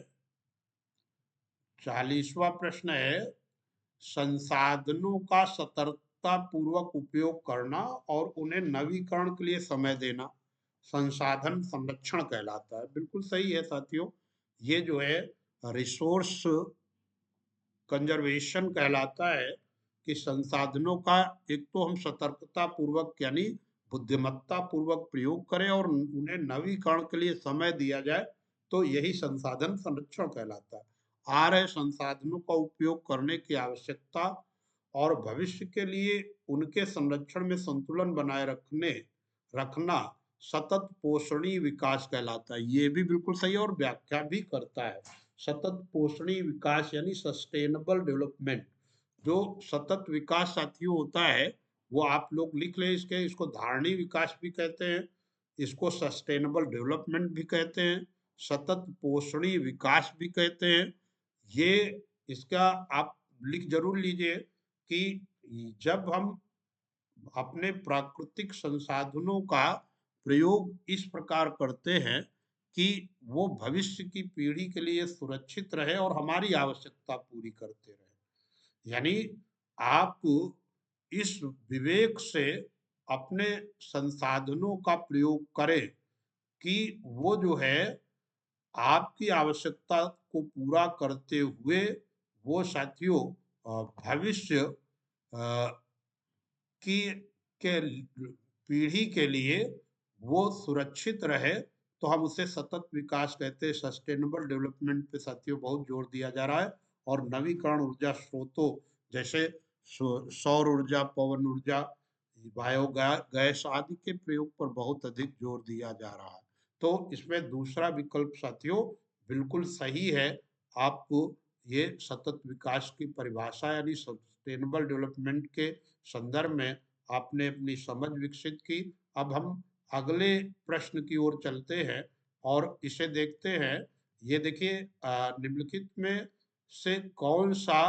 A: 40वां प्रश्न है, संसाधनों का सतर्कता पूर्वक उपयोग करना और उन्हें नवीकरण के लिए समय देना संसाधन संरक्षण कहलाता है। बिल्कुल सही है साथियों, ये जो है रिसोर्स कंजर्वेशन कहलाता है कि संसाधनों का एक तो हम सतर्कता पूर्वक यानी बुद्धिमत्ता पूर्वक प्रयोग करें और उन्हें नवीकरण के लिए समय दिया जाए, तो यही संसाधन संरक्षण कहलाता है। आर है, संसाधनों का उपयोग करने की आवश्यकता और भविष्य के लिए उनके संरक्षण में संतुलन बनाए रखना सतत पोषणीय विकास कहलाता है। ये भी बिल्कुल सही है और व्याख्या भी करता है। सतत पोषणीय विकास यानी सस्टेनेबल डेवलपमेंट, जो सतत विकास साथियों होता है वो आप लोग लिख लें, इसको धारणीय विकास भी कहते हैं, इसको सस्टेनेबल डेवलपमेंट भी कहते हैं, सतत पोषणीय विकास भी कहते हैं। ये इसका आप लिख जरूर लीजिए कि जब हम अपने प्राकृतिक संसाधनों का प्रयोग इस प्रकार करते हैं कि वो भविष्य की पीढ़ी के लिए सुरक्षित रहे और हमारी आवश्यकता पूरी करते रहे, यानी आप इस विवेक से अपने संसाधनों का प्रयोग करें कि वो जो है आपकी आवश्यकता को पूरा करते हुए वो साथियों भविष्य की के पीढ़ी के लिए वो सुरक्षित रहे, तो हम उसे सतत विकास कहते हैं। सस्टेनेबल डेवलपमेंट पे साथियों बहुत जोर दिया जा रहा है और नवीकरण ऊर्जा स्रोतों जैसे सौर ऊर्जा, पवन ऊर्जा, बायोगैस आदि के प्रयोग पर बहुत अधिक जोर दिया जा रहा है। तो इसमें दूसरा विकल्प साथियों बिल्कुल सही है। आपको ये सतत विकास की परिभाषा यानी सस्टेनेबल डेवलपमेंट के संदर्भ में आपने अपनी समझ विकसित की। अब हम अगले प्रश्न की ओर चलते हैं और इसे देखते हैं। ये देखिए निम्नलिखित में से कौन सा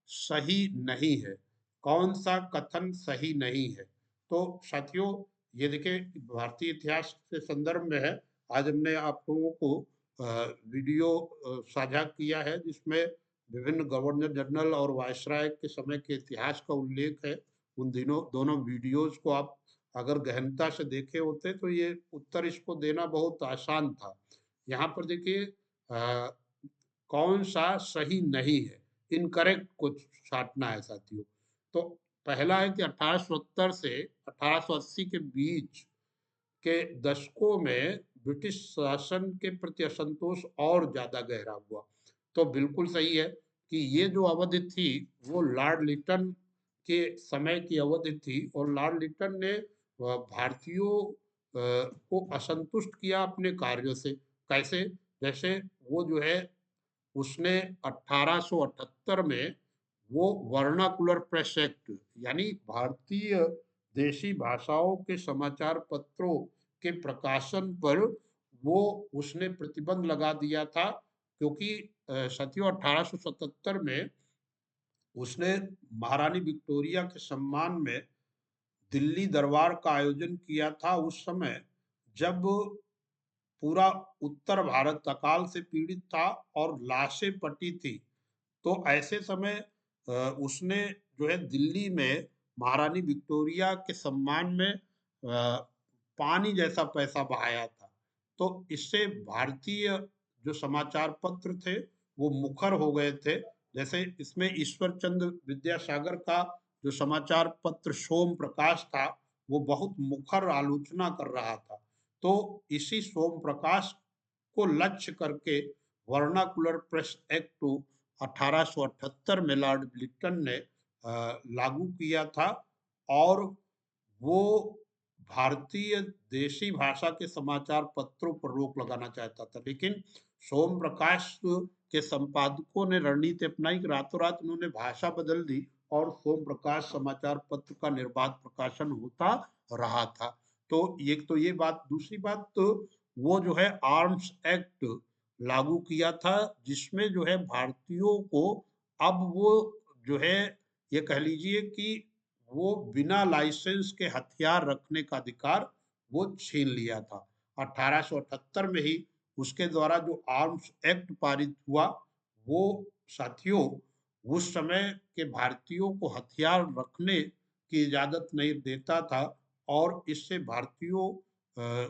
A: सही नहीं है, कौन सा कथन सही नहीं है। तो साथियों ये देखिए भारतीय इतिहास के संदर्भ में है। आज हमने आप लोगों को वीडियो साझा किया है जिसमें विभिन्न गवर्नर जनरल और वायसराय के समय के इतिहास का उल्लेख है। उन दिनों दोनों वीडियोस को आप अगर गहनता से देखे होते तो ये उत्तर इसको देना बहुत आसान था। यहाँ पर देखिए कौन सा सही नहीं है, इनकरेक्ट को छांटना है साथियों। तो पहला है कि 1870 से 1880 के बीच के दशकों में ब्रिटिश शासन के प्रति असंतोष और ज्यादा गहरा हुआ। तो बिल्कुल सही है कि ये जो अवधि थी वो लॉर्ड लिटन के समय की अवधि थी और लॉर्ड लिटन ने भारतीयों को असंतुष्ट किया अपने कार्यों से। कैसे? जैसे वो जो है उसने 1878 में वो वर्नाकुलर प्रेस एक्ट यानी भारतीय देशी भाषाओं के समाचार पत्रों के प्रकाशन पर वो उसने प्रतिबंध लगा दिया था, क्योंकि साथियों 1877 में उसने महारानी विक्टोरिया के सम्मान में दिल्ली दरबार का आयोजन किया था। उस समय जब पूरा उत्तर भारत अकाल से पीड़ित था और लाशें पटी थी, तो ऐसे समय उसने जो है दिल्ली में महारानी विक्टोरिया के सम्मान में पानी जैसा पैसा बहाया था। तो इससे भारतीय जो समाचार पत्र थे वो मुखर हो गए थे, जैसे इसमें ईश्वर चंद्र विद्यासागर का जो समाचार पत्र सोम प्रकाश था, वो बहुत मुखर आलोचना कर रहा था। तो इसी सोम प्रकाश को लक्ष्य करके वर्नाकुलर प्रेस एक्ट 1878 में लॉर्ड लिटन ने लागू किया था, और वो भारतीय देशी भाषा के समाचार पत्रों पर रोक लगाना चाहता था। लेकिन सोम प्रकाश के संपादकों ने रणनीति अपनाई कि रातों रात उन्होंने भाषा बदल दी और सोम प्रकाश समाचार पत्र का निर्बाध प्रकाशन होता रहा था। तो एक तो ये बात, दूसरी बात तो वो जो है आर्म्स एक्ट लागू किया था, जिसमें जो है भारतीयों को अब वो जो है, ये कह लीजिए कि वो बिना लाइसेंस के हथियार रखने का अधिकार वो छीन लिया था। 1878 में ही उसके द्वारा जो आर्म्स एक्ट पारित हुआ, वो साथियों उस समय के भारतीयों को हथियार रखने की इजाजत नहीं देता था, और इससे भारतीयों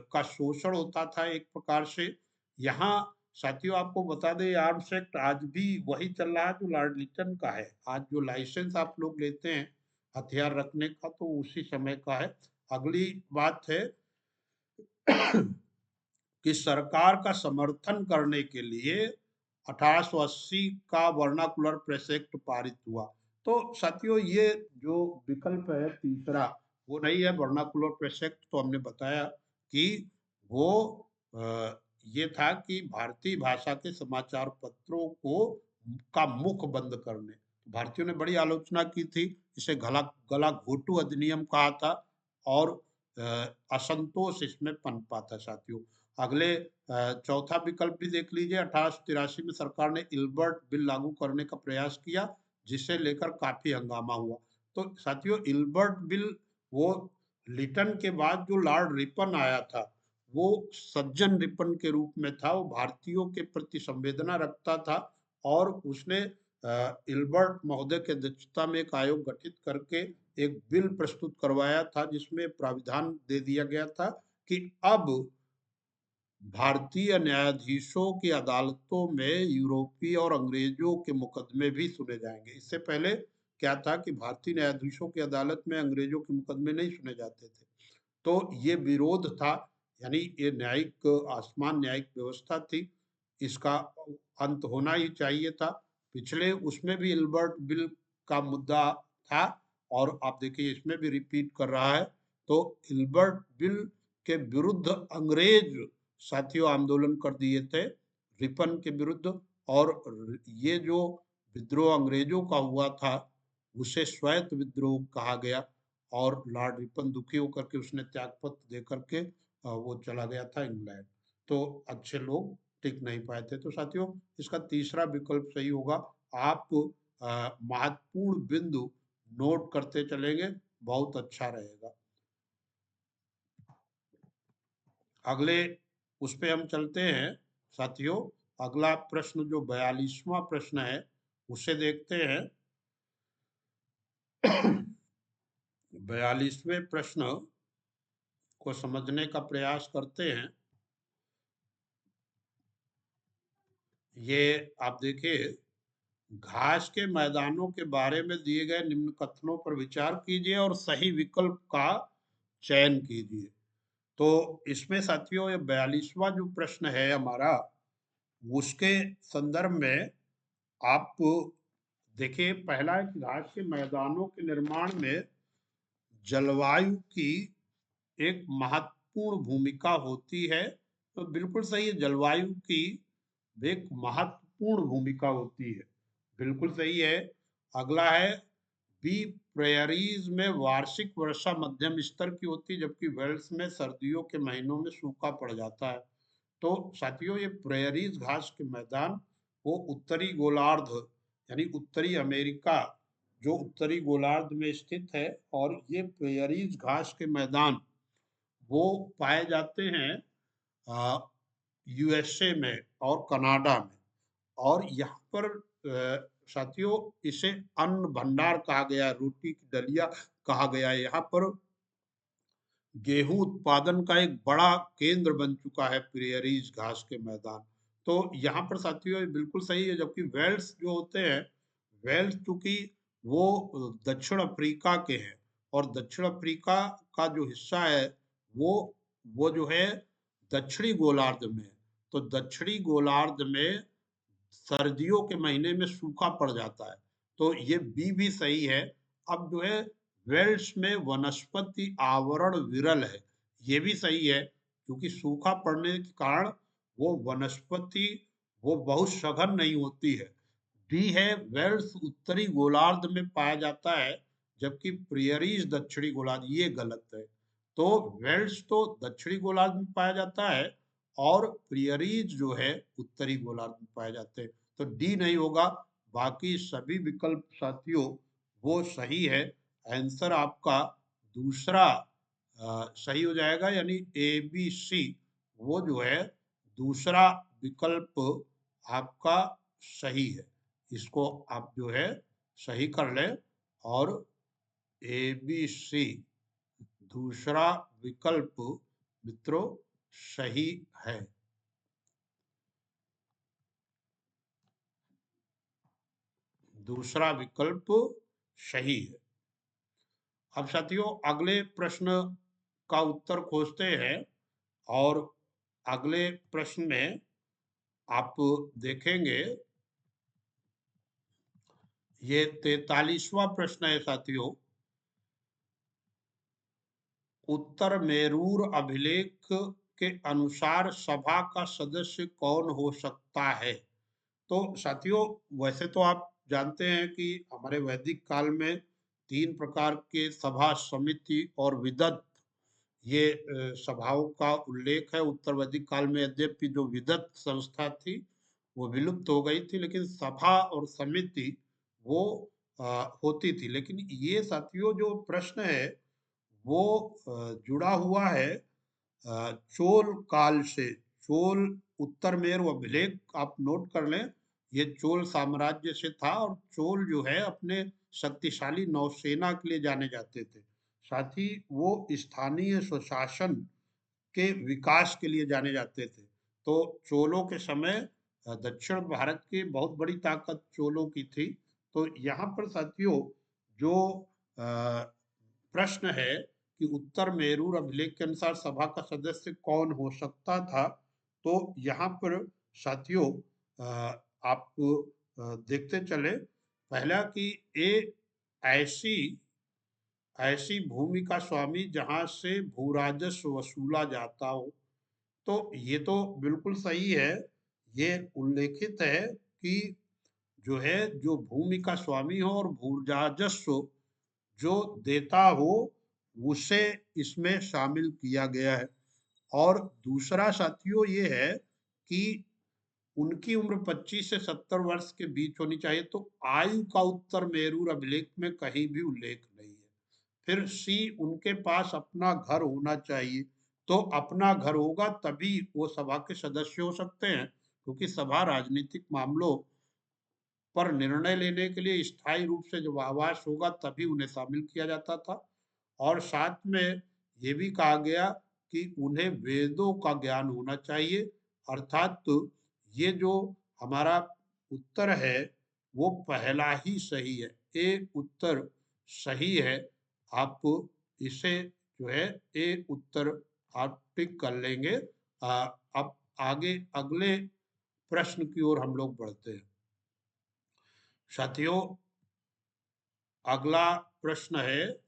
A: का शोषण होता था एक प्रकार से। यहाँ साथियों आपको बता दें, आर्म्स एक्ट आज भी वही चल रहा है जो लॉर्ड लिटन का है। आज जो लाइसेंस आप लोग लेते हैं हथियार रखने का, तो उसी समय का है। अगली बात है कि सरकार का समर्थन करने के लिए 1880 का वर्नाकुलर प्रेस एक्ट पारित हुआ। तो साथियों ये जो विकल्प है तीसरा, वो नहीं है वर्नाकुलर प्रेस एक्ट। तो हमने बताया कि वो ये था कि भारतीय भाषा के समाचार पत्रों को का मुख बंद करने, भारतीयों ने बड़ी आलोचना की थी। इसे गला गला घोटू अधिनियम कहा था, और असंतोष इसमें पनपा था साथियों। अगले चौथा विकल्प भी देख लीजिए। 1883 में सरकार ने इल्बर्ट बिल लागू करने का प्रयास किया, जिसे लेकर काफी हंगामा हुआ। तो साथियों इल्बर्ट बिल वो लिटन के बाद जो लॉर्ड रिपन आया था, वो सज्जन रिपन के रूप में था। वो भारतीयों के प्रति संवेदना रखता था, और उसने इल्बर्ट महोदय की अध्यक्षता में एक आयोग गठित करके एक बिल प्रस्तुत करवाया था, जिसमें प्राविधान दे दिया गया था कि अब भारतीय न्यायाधीशों की अदालतों में यूरोपीय और अंग्रेजों के मुकदमे भी सुने जाएंगे। इससे पहले क्या था कि भारतीय न्यायाधीशों की अदालत में अंग्रेजों के मुकदमे नहीं सुने जाते थे। तो ये विरोध था, यानी ये न्यायिक आसमान न्यायिक व्यवस्था थी, इसका अंत होना ही चाहिए था। पिछले उसमें भी इल्बर्ट बिल का मुद्दा था, और आप देखिए इसमें भी रिपीट कर रहा है। तो इल्बर्ट बिल के विरुद्ध अंग्रेज साथियों आंदोलन कर दिए थे रिपन के विरुद्ध, और ये जो विद्रोह अंग्रेजों का हुआ था उसे स्वायत्त विद्रोह कहा गया, और लॉर्ड रिपन दुखी होकर के उसने त्यागपत्र दे करके वो चला गया था इंग्लैंड। तो अच्छे लोग टिक नहीं पाए थे। तो साथियों इसका तीसरा विकल्प सही होगा। आप महत्वपूर्ण बिंदु नोट करते चलेंगे, बहुत अच्छा रहेगा। अगले उस पे हम चलते हैं साथियों। अगला प्रश्न जो 42वां प्रश्न है उसे देखते हैं। 42वें प्रश्न को समझने का प्रयास करते हैं। ये आप देखिए, घास के मैदानों के बारे में दिए गए निम्न कथनों पर विचार कीजिए और सही विकल्प का चयन कीजिए। तो इसमें साथियों ये 42वां जो प्रश्न है हमारा, उसके संदर्भ में आप देखिए, पहला है कि घास के मैदानों के निर्माण में जलवायु की एक महत्वपूर्ण भूमिका होती है। तो बिल्कुल सही है, जलवायु की एक महत्वपूर्ण भूमिका होती है, बिल्कुल सही है। अगला है बी प्रेयरीज में वार्षिक वर्षा मध्यम स्तर की होती है, जबकि वेल्स में सर्दियों के महीनों में सूखा पड़ जाता है। तो साथियों ये प्रेयरीज घास के मैदान वो उत्तरी गोलार्ध यानी उत्तरी अमेरिका, जो उत्तरी गोलार्ध में स्थित है, और ये प्रेयरीज घास के मैदान वो पाए जाते हैं यूएसए में और कनाडा में। और यहाँ पर साथियों इसे अन्न भंडार कहा गया है, रोटी की दलिया कहा गया है। यहाँ पर गेहूं उत्पादन का एक बड़ा केंद्र बन चुका है प्रेयरीज घास के मैदान। तो यहाँ पर साथियों ये बिल्कुल सही है। जबकि वेल्स जो होते हैं वेल्स चूंकि वो दक्षिण अफ्रीका के हैं, और दक्षिण अफ्रीका का जो हिस्सा है वो वो जो है दक्षिणी गोलार्ध में है। तो दक्षिणी गोलार्ध में सर्दियों के महीने में सूखा पड़ जाता है, तो ये बी भी सही है। अब जो है वेल्स में वनस्पति आवरण विरल है, ये भी सही है, क्योंकि सूखा पड़ने के कारण वो वनस्पति वो बहुत सघन नहीं होती है। डी है, वेल्स उत्तरी गोलार्ध में पाया जाता है, जबकि प्रियरीज दक्षिणी गोलार्ध, ये गलत है। तो वेल्स तो दक्षिणी गोलार्ध में पाया जाता है, और प्रियरीज जो है उत्तरी गोलार्ध में पाए जाते हैं। तो डी नहीं होगा, बाकी सभी विकल्प साथियों वो सही है। आंसर आपका दूसरा सही हो जाएगा, यानी ए बी सी वो जो है दूसरा विकल्प आपका सही है। इसको आप जो है सही कर लें, और ए बी सी दूसरा विकल्प मित्रों सही है। दूसरा विकल्प सही है। अब साथियों अगले प्रश्न का उत्तर खोजते हैं, और अगले प्रश्न में आप देखेंगे, ये 43वां प्रश्न है साथियों। उत्तर मेरूर अभिलेख के अनुसार सभा का सदस्य कौन हो सकता है? तो साथियों वैसे तो आप जानते हैं कि हमारे वैदिक काल में 3 प्रकार के सभा, समिति और विदत, ये सभाओं का उल्लेख है। उत्तर वैदिक काल में यद्यपि जो विदत संस्था थी वो विलुप्त हो गई थी, लेकिन सभा और समिति वो होती थी। लेकिन ये साथियों जो प्रश्न है वो जुड़ा हुआ है चोल काल से। चोल उत्तर मेरु अभिलेख आप नोट कर लें, ये चोल साम्राज्य से था, और चोल जो है अपने शक्तिशाली नौसेना के लिए जाने जाते थे। साथ ही वो स्थानीय स्वशासन के विकास के लिए जाने जाते थे। तो चोलों के समय दक्षिण भारत की बहुत बड़ी ताकत चोलों की थी। तो यहाँ पर साथियों जो प्रश्न है कि उत्तर मेरूर अभिलेख के अनुसार सभा का सदस्य कौन हो सकता था, तो यहाँ पर साथियों आप देखते चले, पहला कि ए ऐसी ऐसी भूमि का स्वामी जहां से भूराजस्व वसूला जाता हो। तो ये तो बिल्कुल सही है। ये उल्लेखित है कि जो है जो भूमि का स्वामी हो और भूराजस्व जो देता हो, उसे इसमें शामिल किया गया है। और दूसरा साथियों ये है कि उनकी उम्र 25 से 70 वर्ष के बीच होनी चाहिए। तो आयु का उत्तर मेरूर अभिलेख में कहीं भी उल्लेख नहीं है। फिर सी, उनके पास अपना घर होना चाहिए। तो अपना घर होगा तभी वो सभा के सदस्य हो सकते हैं, क्योंकि सभा राजनीतिक मामलों पर निर्णय लेने के लिए स्थायी रूप से जब आवास होगा तभी उन्हें शामिल किया जाता था। और साथ में ये भी कहा गया कि उन्हें वेदों का ज्ञान होना चाहिए। अर्थात तो ये जो हमारा उत्तर है वो पहला ही सही है, ए उत्तर सही है। आप इसे जो है ए उत्तर आप टिक कर लेंगे। अब आगे अगले प्रश्न की ओर हम लोग बढ़ते हैं साथियों। अगला प्रश्न है,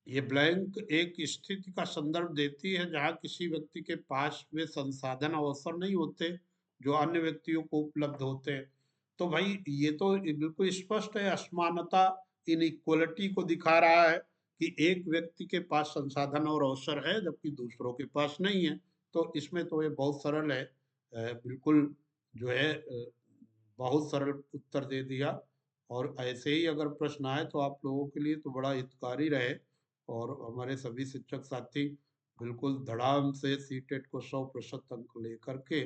A: ये ब्लैंक एक स्थिति का संदर्भ देती है जहां किसी व्यक्ति के पास वे संसाधन अवसर नहीं होते जो अन्य व्यक्तियों को उपलब्ध होते हैं। तो भाई ये तो बिल्कुल स्पष्ट है, असमानता, इनइक्वलिटी को दिखा रहा है कि एक व्यक्ति के पास संसाधन और अवसर है जबकि दूसरों के पास नहीं है। तो इसमें तो ये बहुत सरल है, बिल्कुल जो है बहुत सरल उत्तर दे दिया। और ऐसे ही अगर प्रश्न आए तो आप लोगों के लिए तो बड़ा हितकारी रहे, और हमारे सभी शिक्षक साथी बिल्कुल धड़ाम से सीटेट को 100% अंक लेकर के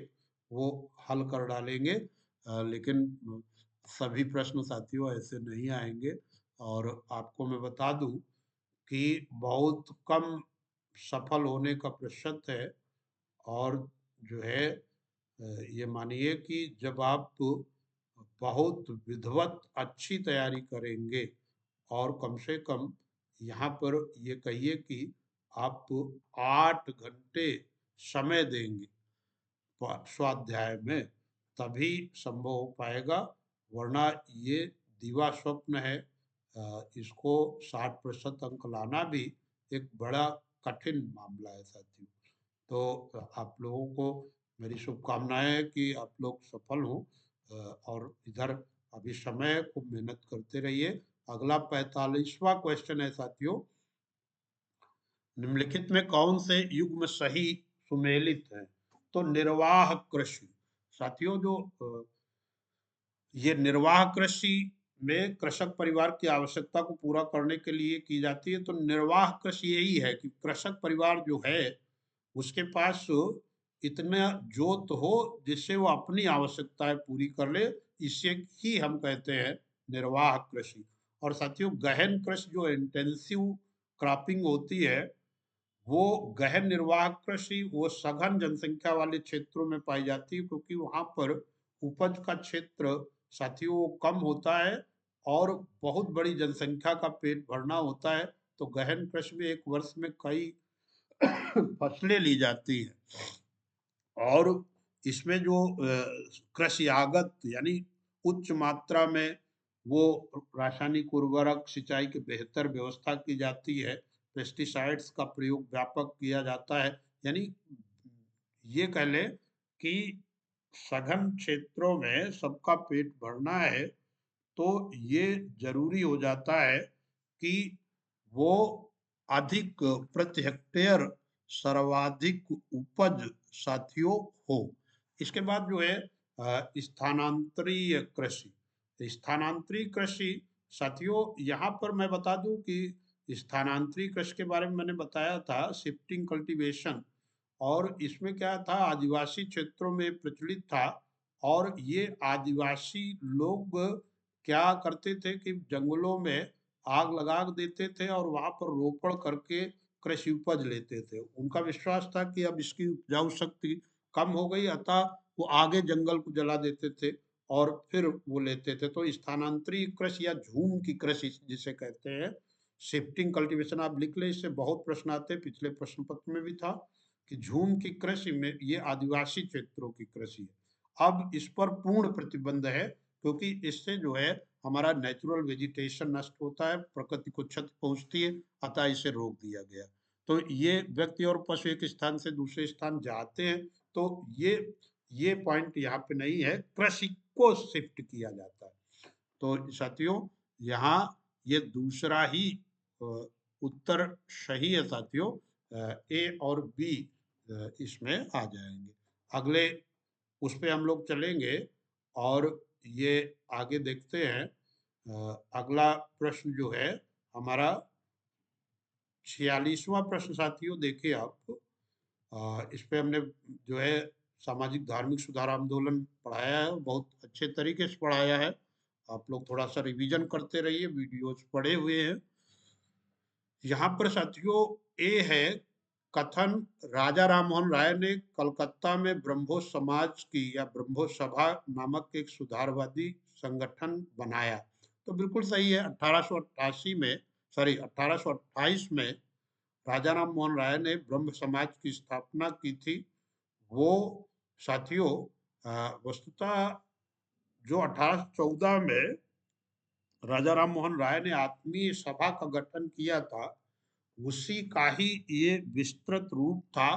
A: वो हल कर डालेंगे। लेकिन सभी प्रश्न साथियों ऐसे नहीं आएंगे। और आपको मैं बता दूं कि बहुत कम सफल होने का प्रतिशत है, और जो है ये मानिए कि जब आप बहुत विधिवत अच्छी तैयारी करेंगे और कम से कम यहाँ पर ये कहिए कि आप 8 घंटे समय देंगे स्वाध्याय में, तभी संभव हो पाएगा, वरना ये दीवा स्वप्न है। इसको 60% अंक लाना भी एक बड़ा कठिन मामला है साथियों। तो आप लोगों को मेरी शुभकामनाएं है कि आप लोग सफल हों, और इधर अभी समय को मेहनत करते रहिए। अगला 45वां क्वेश्चन है साथियों, निम्नलिखित में कौन से युग्म सही सुमेलित है? तो निर्वाह कृषि साथियों, जो ये निर्वाह कृषि में कृषक परिवार की आवश्यकता को पूरा करने के लिए की जाती है। तो निर्वाह कृषि यही है कि कृषक परिवार जो है उसके पास इतना जोत हो जिससे वो अपनी आवश्यकताएं पूरी कर ले, इसे ही हम कहते हैं निर्वाह कृषि। और साथियों, गहन कृषि जो इंटेंसिव क्रॉपिंग होती है, वो गहन निर्वाह कृषि वो सघन जनसंख्या वाले क्षेत्रों में पाई जाती है, क्योंकि वहां पर उपज का क्षेत्र साथियों वो कम होता है और बहुत बड़ी जनसंख्या का पेट भरना होता है। तो गहन कृषि में एक वर्ष में कई फसलें ली जाती हैं, और इसमें जो कृषि आगत यानी उच्च मात्रा में वो रासायनिक उर्वरक सिंचाई की बेहतर व्यवस्था की जाती है, पेस्टिसाइड्स का प्रयोग व्यापक किया जाता है। यानी ये कह लें कि सघन क्षेत्रों में सबका पेट भरना है, तो ये जरूरी हो जाता है कि वो अधिक प्रति हेक्टेयर सर्वाधिक उपज साथियों हो। इसके बाद जो है स्थानांतरीय कृषि। स्थानांतरीय कृषि साथियों, यहाँ पर मैं बता दूं कि स्थानांतरीय कृषि के बारे में मैंने बताया था शिफ्टिंग कल्टीवेशन, और इसमें क्या था, आदिवासी क्षेत्रों में प्रचलित था। और ये आदिवासी लोग क्या करते थे कि जंगलों में आग लगा देते थे और वहां पर रोपण करके कृषि उपज लेते थे। उनका विश्वास था कि अब इसकी उपजाऊ शक्ति कम हो गई, अतः वो आगे जंगल को जला देते थे और फिर वो लेते थे। तो स्थानांतरीय कृषि या झूम की कृषि जिसे कहते हैं, शिफ्टिंग कल्टीवेशन, आप लिख ले, इससे बहुत प्रश्न आते हैं, पिछले प्रश्न पत्र में भी था कि झूम की कृषि में ये आदिवासी क्षेत्रों की कृषि है। अब इस पर पूर्ण प्रतिबंध है, क्योंकि इससे जो है हमारा नेचुरल वेजिटेशन नष्ट होता है, प्रकृति को क्षति पहुंचती है, अतः इसे रोक दिया गया। तो ये व्यक्ति और पशु एक स्थान से दूसरे स्थान जाते हैं, तो ये पॉइंट यहाँ पे नहीं है, कृषि को शिफ्ट किया जाता है। तो साथियों, यहाँ ये दूसरा ही उत्तर सही है साथियों, ए और बी इसमें आ जाएंगे। अगले उस पे हम लोग चलेंगे और ये आगे देखते हैं। अगला प्रश्न जो है हमारा 46वां प्रश्न साथियों, देखिए आप, इस पे हमने जो है सामाजिक धार्मिक सुधार आंदोलन पढ़ाया है, बहुत अच्छे तरीके से पढ़ाया है। आप लोग थोड़ा सा रिवीजन करते रहिए, वीडियोज पढ़े हुए हैं। यहाँ पर साथियों ए है कथन, राजा राम मोहन राय ने कलकत्ता में ब्रह्मो समाज की या ब्रह्मो सभा नामक एक सुधारवादी संगठन बनाया। तो बिल्कुल सही है, 1888 में, सॉरी 1828 में राजा राम मोहन राय ने ब्रह्म समाज की स्थापना की थी। वो साथियों वस्तुतः जो 1814 में राजा राम मोहन राय ने आत्मीय सभा का गठन किया था, उसी का ही ये विस्तृत रूप था।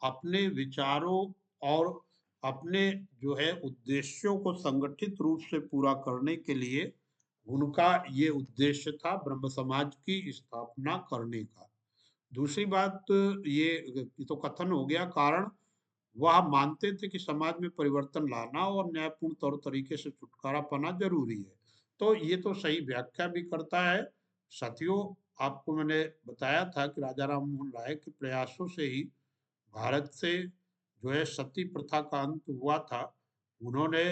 A: अपने विचारों और अपने जो है उद्देश्यों को संगठित रूप से पूरा करने के लिए उनका ये उद्देश्य था ब्रह्म समाज की स्थापना करने का। दूसरी बात, ये तो कथन हो गया, कारण वह मानते थे कि समाज में परिवर्तन लाना और न्यायपूर्ण तौर तरीके से छुटकारा पाना जरूरी है। तो ये तो सही व्याख्या भी करता है साथियों। आपको मैंने बताया था कि राजा राम मोहन राय के प्रयासों से ही भारत से जो है सती प्रथा का अंत हुआ था। उन्होंने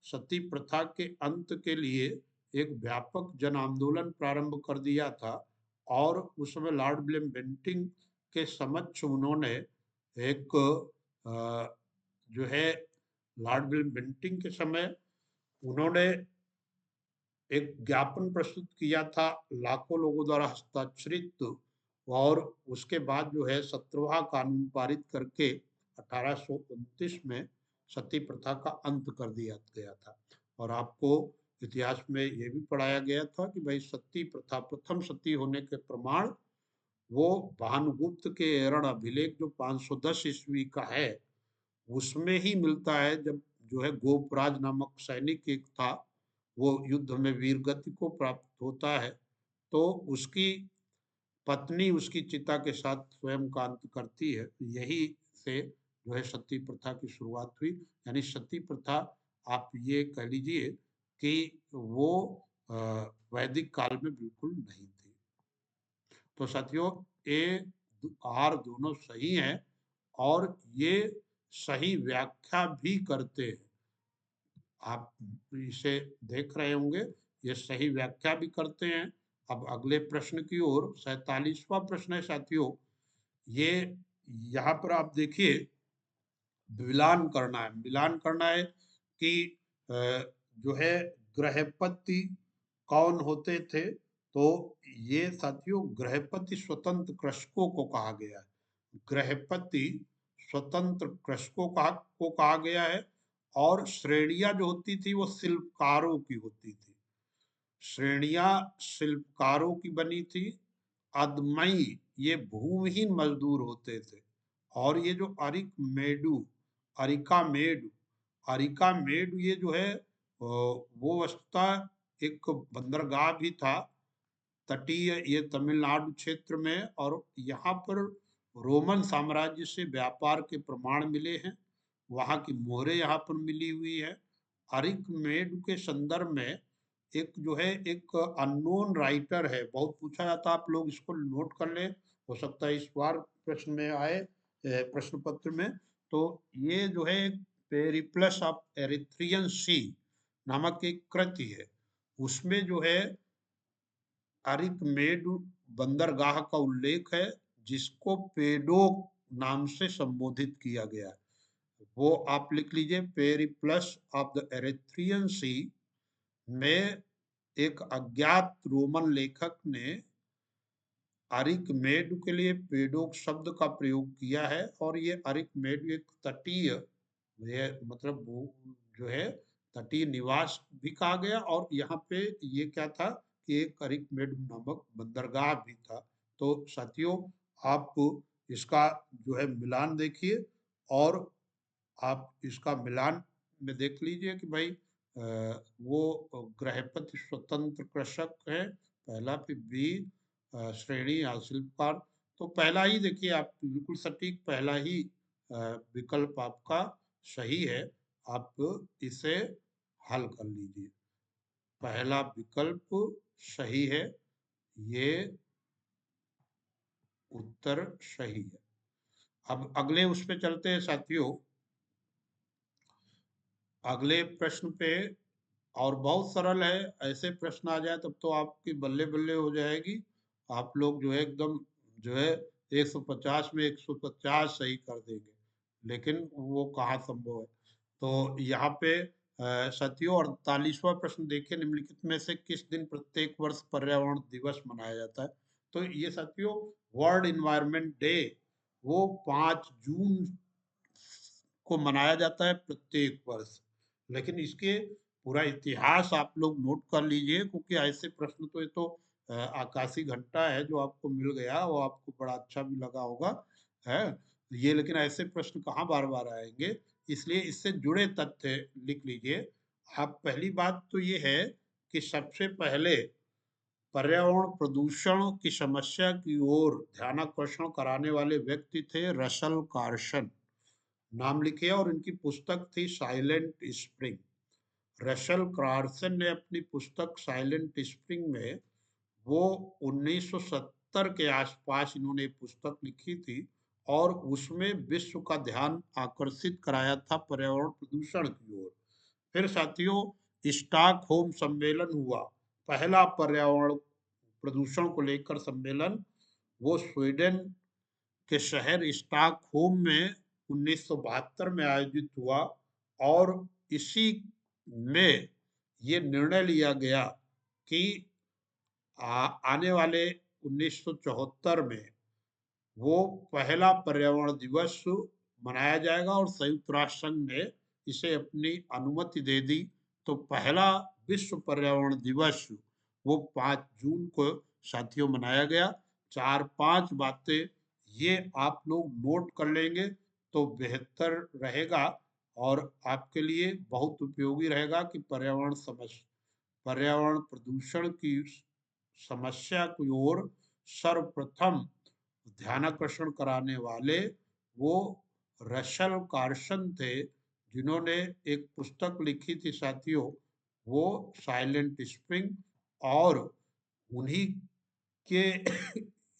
A: सती प्रथा के अंत के लिए एक व्यापक जन आंदोलन प्रारंभ कर दिया था, और उस समय लॉर्ड विलियम बेंटिंग के समक्ष उन्होंने एक जो है लॉर्ड विलियम बेंटिंक के समय उन्होंने एक ज्ञापन प्रस्तुत किया था, लाखों लोगों द्वारा हस्ताक्षरित, और उसके बाद जो है 17वां कानून पारित करके 1829 में सती प्रथा का अंत कर दिया गया था। और आपको इतिहास में ये भी पढ़ाया गया था कि भाई सती प्रथा, प्रथम सती होने के प्रमाण वो भानुगुप्त के एरण अभिलेख जो 510 ईस्वी का है उसमें ही मिलता है। जब जो है गोपराज नामक सैनिक एक था, वो युद्ध में वीरगति को प्राप्त होता है, तो उसकी पत्नी उसकी चिता के साथ स्वयं का अंत करती है। यही से जो है सती प्रथा की शुरुआत हुई। यानी सती प्रथा आप ये कह लीजिए कि वो अ, वैदिक काल में बिल्कुल नहीं थी। तो साथियों, ए आर दोनों सही हैं और ये सही व्याख्या भी करते हैं। आप इसे देख रहे होंगे, ये सही व्याख्या भी करते हैं। अब अगले प्रश्न की ओर, 47वां प्रश्न है साथियों। ये यहाँ पर आप देखिए, मिलान करना है कि अ, जो है गृहपति कौन होते थे। तो ये साथियों गृहपति स्वतंत्र कृषकों को कहा गया है। गृहपति स्वतंत्र कृषकों को कहा गया है। और श्रेणियां जो होती थी वो शिल्पकारों की होती थी। श्रेणियां शिल्पकारों की बनी थी। अदमई ये भूमिहीन मजदूर होते थे। और ये जो अरिका मेडु ये जो है वो वस्तुतः एक बंदरगाह भी था, तटीय ये तमिलनाडु क्षेत्र में। और यहाँ पर रोमन साम्राज्य से व्यापार के प्रमाण मिले हैं। वहाँ की मोहरें यहाँ पर मिली हुई है। अरिकमेड के संदर्भ में एक जो है एक अननोन राइटर है, बहुत पूछा जाता, आप लोग इसको नोट कर लें, हो सकता है इस बार प्रश्न में आए, प्रश्न पत्र में। तो ये जो है पेरिप्लस ऑफ एरिथ्रियन सी नामक एक कृति है। उसमें जो है अरिकमेड बंदरगाह का उल्लेख है, जिसको पेडोक नाम से संबोधित किया गया है। वो आप लिख लीजिए, पेरिप्लस ऑफ द एरिथ्रियन सी में एक अज्ञात रोमन लेखक ने अरिकमेड के लिए पेडोक शब्द का प्रयोग किया है। और ये अरिकमेड एक तटीय, ये मतलब वो जो है तटीय निवास भी कहा गया। और यहाँ पे ये क्या था कि एक अरिकमेड नामक बंदरगाह भी था। तो साथियों, आप इसका जो है मिलान देखिए, और आप इसका मिलान में देख लीजिए कि भाई वो गृहपति स्वतंत्र कृषक है पहला, फिर बी श्रेणी या शिल्पकार। तो पहला ही देखिए आप, बिल्कुल सटीक पहला ही विकल्प आपका सही है। आप इसे हल कर लीजिए, पहला विकल्प सही है, ये उत्तर सही है। अब अगले उस पे चलते हैं साथियों, अगले प्रश्न पे। और बहुत सरल है, ऐसे प्रश्न आ जाए तब तो आपकी बल्ले बल्ले हो जाएगी। आप लोग जो है एकदम जो है 150 में 150 सही कर देंगे, लेकिन वो कहाँ संभव है। तो यहाँ पे साथियों 48वां प्रश्न देखिए, निम्नलिखित में से किस दिन प्रत्येक वर्ष पर्यावरण दिवस मनाया जाता है। तो ये साथियों वर्ल्ड इन्वायरमेंट डे वो 5 जून को मनाया जाता है प्रत्येक वर्ष। लेकिन इसके पूरा इतिहास आप लोग नोट कर लीजिए, क्योंकि ऐसे प्रश्न तो ये तो आकाशीय घंटा है जो आपको मिल गया, वो आपको बड़ा अच्छा भी लगा होगा है ये। लेकिन ऐसे प्रश्न कहाँ बार बार आएंगे, इसलिए इससे जुड़े तथ्य लिख लीजिए आप। पहली बात तो ये है कि सबसे पहले पर्यावरण प्रदूषण की समस्या की ओर ध्यानाकर्षण कराने वाले व्यक्ति थे रसल कार्सन, नाम लिखिए। और इनकी पुस्तक थी साइलेंट स्प्रिंग। रसल कार्सन ने अपनी पुस्तक साइलेंट स्प्रिंग में वो 1970 के आसपास इन्होंने पुस्तक लिखी थी। और उसमें विश्व का ध्यान आकर्षित कराया था पर्यावरण प्रदूषण की ओर। फिर साथियों स्टॉकहोम सम्मेलन हुआ, पहला पर्यावरण प्रदूषण को लेकर सम्मेलन, वो स्वीडन के शहर स्टॉकहोम में 1972 में आयोजित हुआ। और इसी में ये निर्णय लिया गया कि आने वाले 1974 में वो पहला पर्यावरण दिवस मनाया जाएगा और संयुक्त राष्ट्र संघ ने इसे अपनी अनुमति दे दी। तो पहला विश्व पर्यावरण दिवस वो 5 जून को साथियों मनाया गया। 4-5 बातें ये आप लोग नोट कर लेंगे तो बेहतर रहेगा और आपके लिए बहुत उपयोगी रहेगा कि पर्यावरण प्रदूषण की समस्या की ओर सर्वप्रथम ध्यानाकर्षण कराने वाले वो रशल कार्सन थे, जिन्होंने एक पुस्तक लिखी थी साथियों, वो साइलेंट स्प्रिंग। और उन्हीं के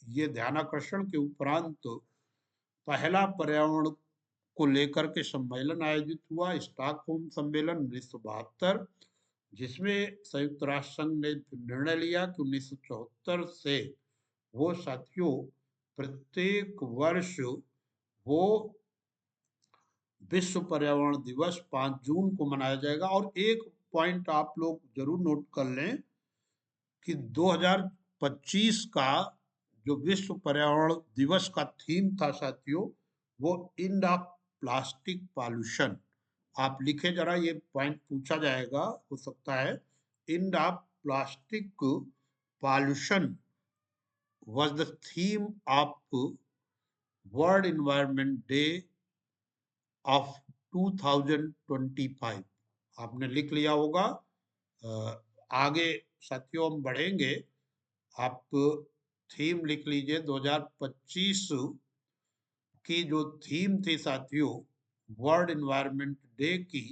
A: ये ध्यानाकर्षण के उपरांत पहला पर्यावरण को लेकर के सम्मेलन आयोजित हुआ, स्टॉकहोम सम्मेलन 1972, जिसमें संयुक्त राष्ट्र संघ ने निर्णय लिया कि 1974 से वो साथियों प्रत्येक वर्ष वो विश्व पर्यावरण दिवस 5 जून को मनाया जाएगा। और एक पॉइंट आप लोग जरूर नोट कर लें कि 2025 का जो विश्व पर्यावरण दिवस का थीम था साथियों, वो एंड ऑफ प्लास्टिक पॉल्यूशन। आप लिखे जरा, ये पॉइंट पूछा जाएगा, हो सकता है। End of plastic pollution was the theme of World Environment Day of 2025। आपने लिख लिया होगा। आगे साथियों हम बढ़ेंगे, आप थीम लिख लीजिए। 2025 की जो थीम थी साथियों वर्ल्ड एनवायरनमेंट डे की,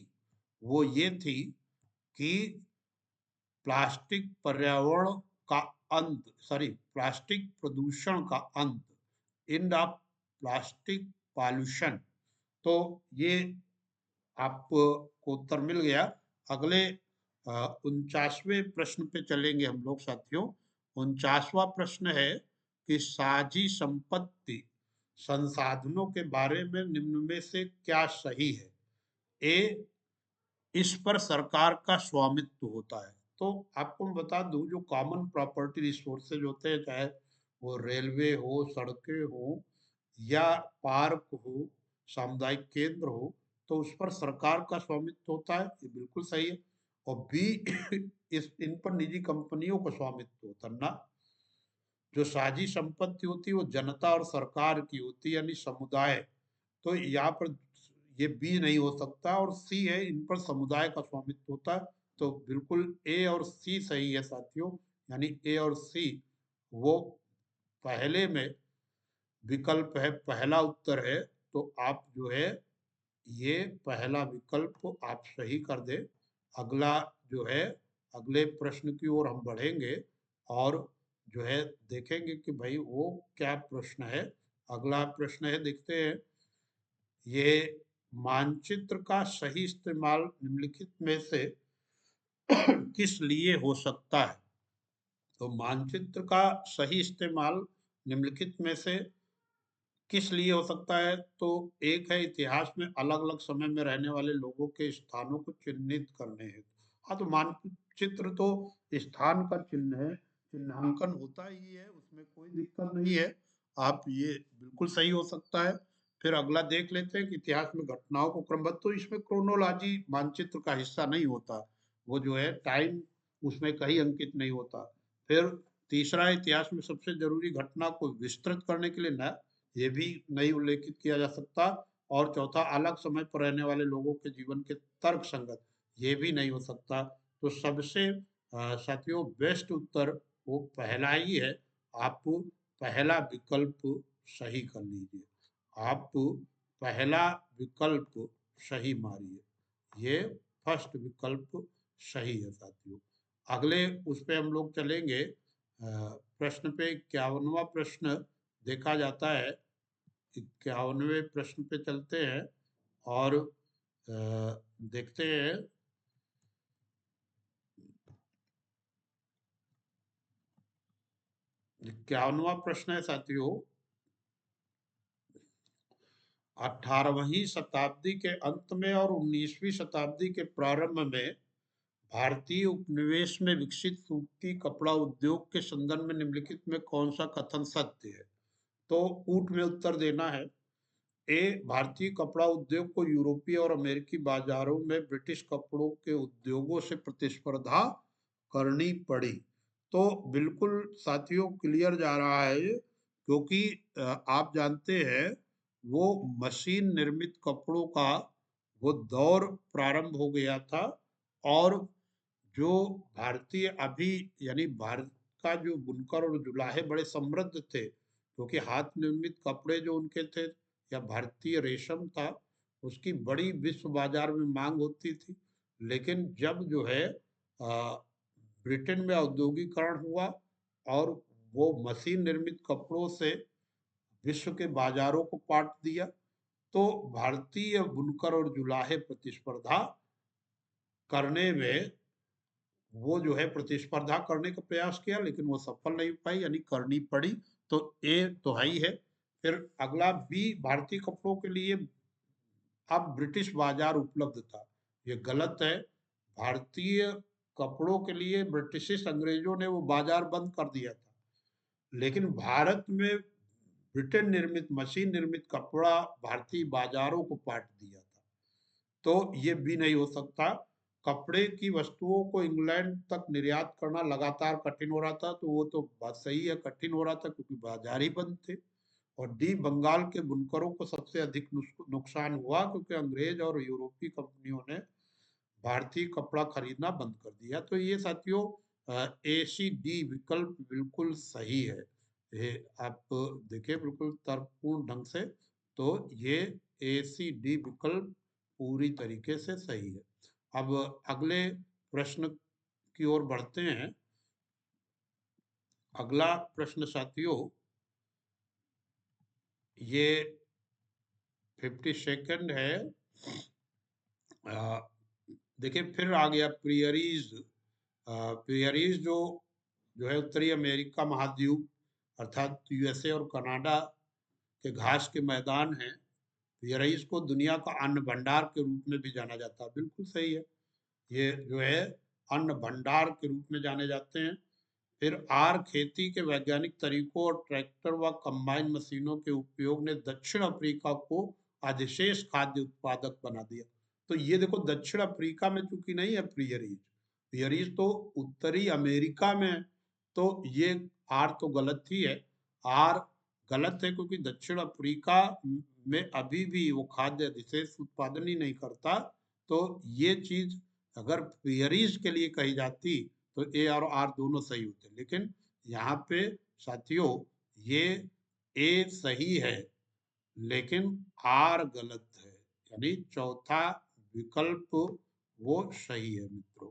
A: वो ये थी कि प्लास्टिक पर्यावरण का अंत, सॉरी प्लास्टिक प्रदूषण का अंत, एंड ऑफ प्लास्टिक पॉल्यूशन। तो ये आपको उत्तर मिल गया। अगले 49वें प्रश्न पे चलेंगे हम लोग साथियों। 49वां प्रश्न है कि साझी संपत्ति संसाधनों के बारे में निम्न में से क्या सही है। ए, इस पर सरकार का स्वामित्व होता है। तो आपको मैं बता दूं, जो कॉमन प्रॉपर्टी रिसोर्सेज होते हैं, चाहे वो रेलवे हो, सड़कें हो या पार्क हो, सामुदायिक केंद्र हो, तो उस पर सरकार का स्वामित्व होता है, ये बिल्कुल सही है। और बी इस इन पर निजी कंपनियों का स्वामित्व होता है ना। जो साझी संपत्ति होती है वो जनता और सरकार की होती है, यानी समुदाय। तो यहाँ पर ये बी नहीं हो सकता, और सी है, इन पर समुदाय का स्वामित्व होता है। तो बिल्कुल ए और सी सही है साथियों, यानी ए और सी वो पहले में विकल्प है, पहला उत्तर है। तो आप जो है ये पहला विकल्प आप सही कर दे। अगला जो है, अगले प्रश्न की ओर हम बढ़ेंगे और जो है देखेंगे कि भाई वो क्या प्रश्न है। अगला प्रश्न है, देखते हैं। ये मानचित्र का सही इस्तेमाल निम्नलिखित में से किस लिए हो सकता है। तो मानचित्र का सही इस्तेमाल निम्नलिखित में से किस लिए हो सकता है। तो एक है इतिहास में अलग अलग समय में रहने वाले लोगों के स्थानों को चिन्हित करने हैं। हाँ, तो मानचित्र तो स्थान का चिन्ह है, चिन्हांकन होता ही है, उसमें कोई दिक्कत नहीं है। आप ये बिल्कुल सही हो सकता है। फिर अगला देख लेते हैं कि इतिहास में घटनाओं को क्रमबद्ध, तो इसमें क्रोनोलॉजी मानचित्र का हिस्सा नहीं होता, वो जो है टाइम उसमें कहीं अंकित नहीं होता। फिर तीसरा, इतिहास में सबसे जरूरी घटना को विस्तृत करने के लिए न ये भी नहीं उल्लेखित किया जा सकता। और चौथा, अलग समय पर रहने वाले लोगों के जीवन के तर्क संगत, ये भी नहीं हो सकता। तो सबसे साथियों बेस्ट उत्तर वो पहला ही है। आप पहला विकल्प सही कर लीजिए, आप पहला विकल्प सही मारिए, ये फर्स्ट विकल्प सही है साथियों। अगले उस पे हम लोग चलेंगे। प्रश्न पे 51वां प्रश्न देखा जाता है। 51वें प्रश्न पे चलते हैं और देखते हैं। 51वां प्रश्न है साथियों, 18वीं शताब्दी के अंत में और 19वीं शताब्दी के प्रारंभ में भारतीय उपनिवेश में विकसित सूती कपड़ा उद्योग के संदर्भ में निम्नलिखित में कौन सा कथन सत्य है? तो ऊंट में उत्तर देना है। ए, भारतीय कपड़ा उद्योग को यूरोपीय और अमेरिकी बाजारों में ब्रिटिश कपड़ों के उद्योगों से प्रतिस्पर्धा करनी पड़ी। तो बिल्कुल साथियों क्लियर जा रहा है ये, क्योंकि आप जानते हैं वो मशीन निर्मित कपड़ों का वो दौर प्रारंभ हो गया था। और जो भारतीय अभी यानी भारत का जो बुनकर और जुलाहे बड़े समृद्ध थे, क्योंकि हाथ निर्मित कपड़े जो उनके थे या भारतीय रेशम था, उसकी बड़ी विश्व बाजार में मांग होती थी। लेकिन जब जो है ब्रिटेन में औद्योगिकरण हुआ और वो मशीन निर्मित कपड़ों से विश्व के बाजारों को पाट दिया, तो भारतीय बुनकर और जुलाहे प्रतिस्पर्धा करने में वो जो है प्रतिस्पर्धा करने का प्रयास किया, लेकिन वो सफल नहीं पाई, यानी करनी पड़ी। तो ए तो है ही है। फिर अगला बी, भारतीय कपड़ों के लिए अब ब्रिटिश बाजार उपलब्ध था। ये गलत है। भारतीय कपड़ों के लिए ब्रिटिश अंग्रेजों ने वो बाजार बंद कर दिया था, लेकिन भारत में ब्रिटेन निर्मित मशीन निर्मित कपड़ा भारतीय बाजारों को पाट दिया था। तो ये भी नहीं हो सकता। कपड़े की वस्तुओं को इंग्लैंड तक निर्यात करना लगातार कठिन हो रहा था, तो वो तो बात सही है, कठिन हो रहा था क्योंकि बाजार ही बंद थे। और डी, बंगाल के बुनकरों को सबसे अधिक नुकसान हुआ क्योंकि अंग्रेज और यूरोपीय कंपनियों ने भारतीय कपड़ा खरीदना बंद कर दिया। तो ये साथियों ए, सी, डी विकल्प बिल्कुल सही है। ये आप देखिए बिल्कुल तर्कपूर्ण ढंग से, तो ये ए, सी, डी विकल्प पूरी तरीके से सही है। अब अगले प्रश्न की ओर बढ़ते हैं। अगला प्रश्न साथियों, ये 52nd है। देखिए फिर आ गया प्रियरीज। प्रियरीज जो जो है उत्तरी अमेरिका महाद्वीप अर्थात यूएसए और कनाडा के घास के मैदान हैं। प्रियरीज को दुनिया का अन्न भंडार के रूप में भी जाना जाता है। बिल्कुल सही है। ये जो है अन्न भंडार के रूप में जाने जाते हैं। फिर आर, खेती के वैज्ञानिक तरीकों और ट्रैक्टर व कंबाइन मशीनों के उपयोग ने दक्षिण अफ्रीका को अधिशेष खाद्य उत्पादक बना दिया। तो ये देखो दक्षिण अफ्रीका में चूंकि नहीं है प्रियरीज, प्रियरीज तो उत्तरी अमेरिका में है। तो ये आर तो गलत ही है। आर गलत है क्योंकि दक्षिण अफ्रीका में अभी भी वो खाद्य अधिशेष उत्पादन ही नहीं करता। तो ये चीज अगर प्रियरीज के लिए कही जाती तो ए और आर दोनों सही होते, लेकिन यहाँ पे साथियों ये ए सही है लेकिन आर गलत है, यानी चौथा विकल्प वो सही है मित्रों।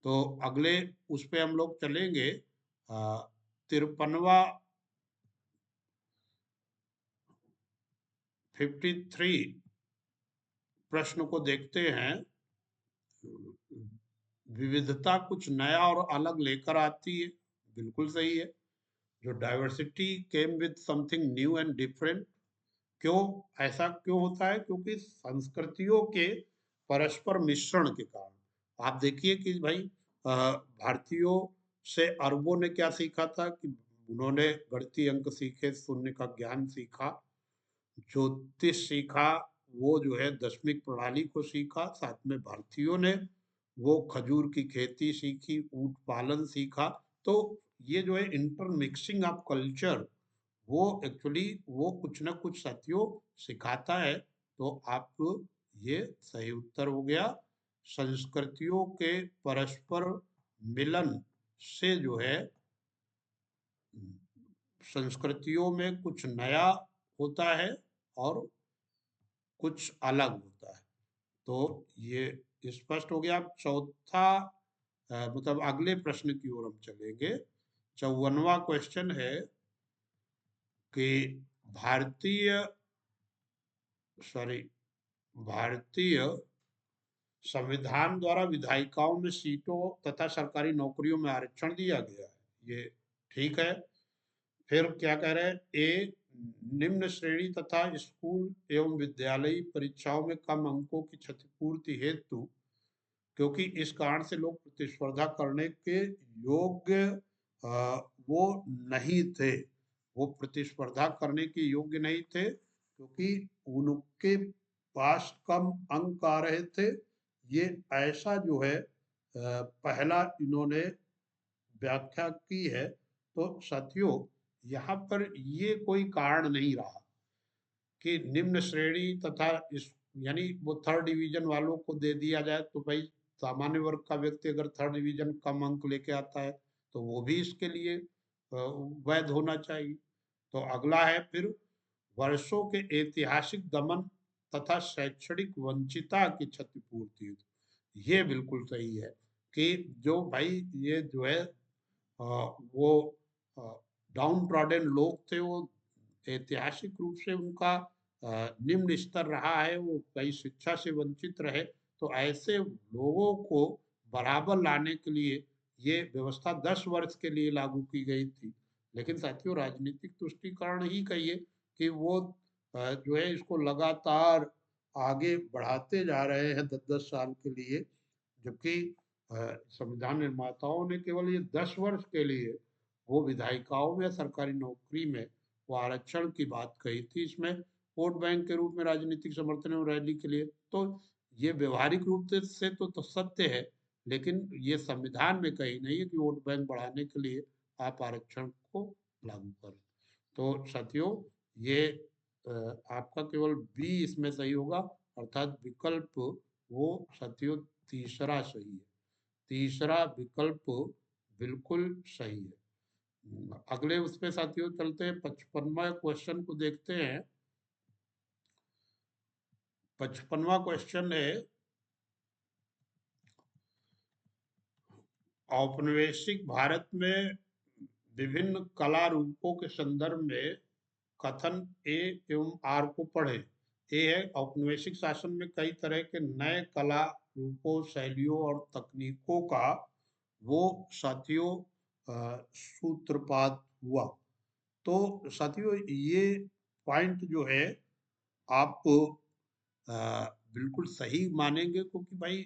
A: तो अगले उस पे हम लोग चलेंगे। 53वां 53 प्रश्न को देखते हैं। विविधता कुछ नया और अलग लेकर आती है। बिल्कुल सही है। जो diversity came with something new and different. क्यों ऐसा क्यों होता है? क्योंकि संस्कृतियों के परस्पर मिश्रण के कारण। आप देखिए कि भाई भारतीयों से अरबों ने क्या सीखा था कि उन्होंने गणितीय अंक सीखे, शून्य का ज्ञान सीखा, ज्योतिष सीखा, वो जो है दशमिक प्रणाली को सीखा। साथ में भारतीयों ने वो खजूर की खेती सीखी, ऊंट पालन सीखा। तो ये जो है इंटरमिक्सिंग ऑफ कल्चर, वो एक्चुअली वो कुछ ना कुछ साथियों सिखाता है। तो आप ये सही उत्तर हो गया। संस्कृतियों के परस्पर मिलन से जो है संस्कृतियों में कुछ नया होता है और कुछ अलग होता है। तो ये स्पष्ट हो गया। अब चौथा मतलब अगले प्रश्न की ओर हम चलेंगे। 54वां क्वेश्चन है कि भारतीय सॉरी भारतीय संविधान द्वारा विधायिकाओं में सीटों तथा सरकारी नौकरियों में आरक्षण दिया गया है। ये ठीक है। फिर क्या कह रहे हैं? ए, निम्न श्रेणी तथा स्कूल एवं विद्यालयी परीक्षाओं में कम अंकों की क्षतिपूर्ति हेतु, क्योंकि इस कारण से लोग प्रतिस्पर्धा करने के योग्य वो नहीं थे, वो प्रतिस्पर्धा करने के योग्य नहीं थे क्योंकि उनके पास कम अंक आ रहे थे। ये ऐसा जो है पहला इन्होंने व्याख्या की है। तो साथियों, यहाँ पर ये कोई कारण नहीं रहा कि निम्न श्रेणी तथा इस यानी वो थर्ड डिवीजन वालों को दे दिया जाए, तो भाई सामान्य वर्ग का व्यक्ति अगर थर्ड डिवीजन कम अंक लेके आता है तो वो भी इसके लिए वैध होना चाहिए। तो अगला है फिर, वर्षों के ऐतिहासिक दमन तथा शैक्षणिक वंचिता की क्षतिपूर्ति हेतु। ये बिल्कुल सही है कि जो भाई ये जो है वो डाउन ट्रॉडन लोग थे, वो ऐतिहासिक रूप से उनका निम्न स्तर रहा है, वो कई शिक्षा से वंचित रहे। तो ऐसे लोगों को बराबर लाने के लिए ये व्यवस्था 10 वर्ष के लिए लागू की गई थी। लेकिन साथियों, राजनीतिक तुष्टीकरण ही कहिए कि वो जो है इसको लगातार आगे बढ़ाते जा रहे हैं 10-10 साल के लिए, जबकि संविधान निर्माताओं ने केवल ये 10 वर्ष के लिए वो विधायिकाओं में या सरकारी नौकरी में वो आरक्षण की बात कही थी। इसमें वोट बैंक के रूप में राजनीतिक समर्थन और रैली के लिए, तो ये व्यवहारिक रूप से तो सत्य है, लेकिन ये संविधान में कहीं नहीं है कि वोट बैंक बढ़ाने के लिए आप आरक्षण को लागू करें। तो साथियों, ये आपका केवल बी इसमें सही होगा, अर्थात विकल्प वो साथियों तीसरा सही है। तीसरा विकल्प बिल्कुल सही है। अगले उस पे साथियों चलते हैं, 55वां क्वेश्चन को देखते हैं। 55वां क्वेश्चन है, औपनिवेशिक भारत में विभिन्न कला रूपों के संदर्भ में कथन ए एवं आर को पढ़े। ए है, औपनिवेशिक शासन में कई तरह के नए कला रूपों, शैलियों और तकनीकों का वो साथियों सूत्रपात हुआ। तो साथियों, ये पॉइंट जो है आप बिल्कुल सही मानेंगे, क्योंकि भाई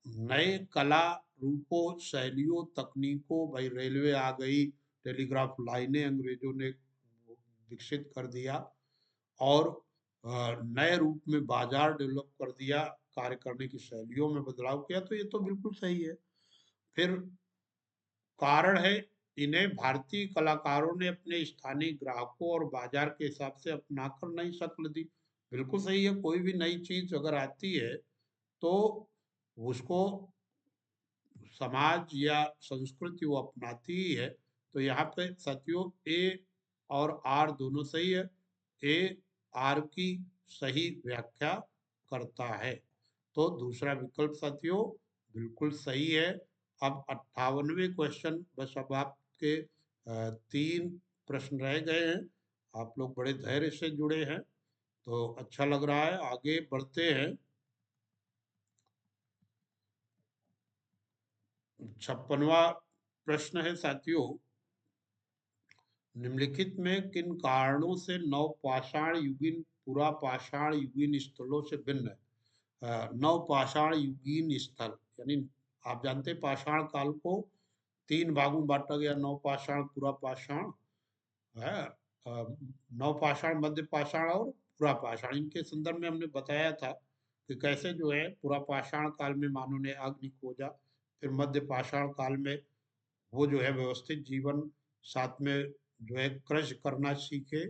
A: नए कला रूपों, शैलियों, तकनीकों, भाई रेलवे आ गई, टेलीग्राफ लाइनें अंग्रेजों ने विकसित कर दिया, और नए रूप में बाजार डेवलप कर दिया, कार्य करने की शैलियों में बदलाव किया। तो ये तो बिल्कुल सही है। फिर कारण है, इन्हें भारतीय कलाकारों ने अपने स्थानीय ग्राहकों और बाजार के हिसाब से अपनाकर नई शक्ल दी। बिल्कुल सही है, कोई भी नई चीज अगर आती है तो उसको समाज या संस्कृति वो अपनाती ही है। तो यहाँ पे साथियों ए और आर दोनों सही है। ए आर की सही व्याख्या करता है। तो दूसरा विकल्प साथियों बिल्कुल सही है। अब 58वें क्वेश्चन, बस अब आपके 3 प्रश्न रह गए हैं। आप लोग बड़े धैर्य से जुड़े हैं, तो अच्छा लग रहा है। आगे बढ़ते हैं। 56वां प्रश्न है साथियों, निम्नलिखित में किन कारणों से नवपाषाण युगीन पुरापाषाण युगीन स्थलों से भिन्न है। नवपाषाण युगीन स्थल यानी आप जानते हैं पाषाण काल को 3 भागों में बांटा गया, नवपाषाण, पुरापाषाण है। नवपाषाण, मध्य पाषाण और पुरापाषाण। इनके संदर्भ में हमने बताया था कि कैसे जो है पुरापाषाण काल में मानव ने अग्नि खोजा, फिर मध्य पाषाण काल में वो जो है व्यवस्थित जीवन, साथ में जो है कृषि करना सीखे,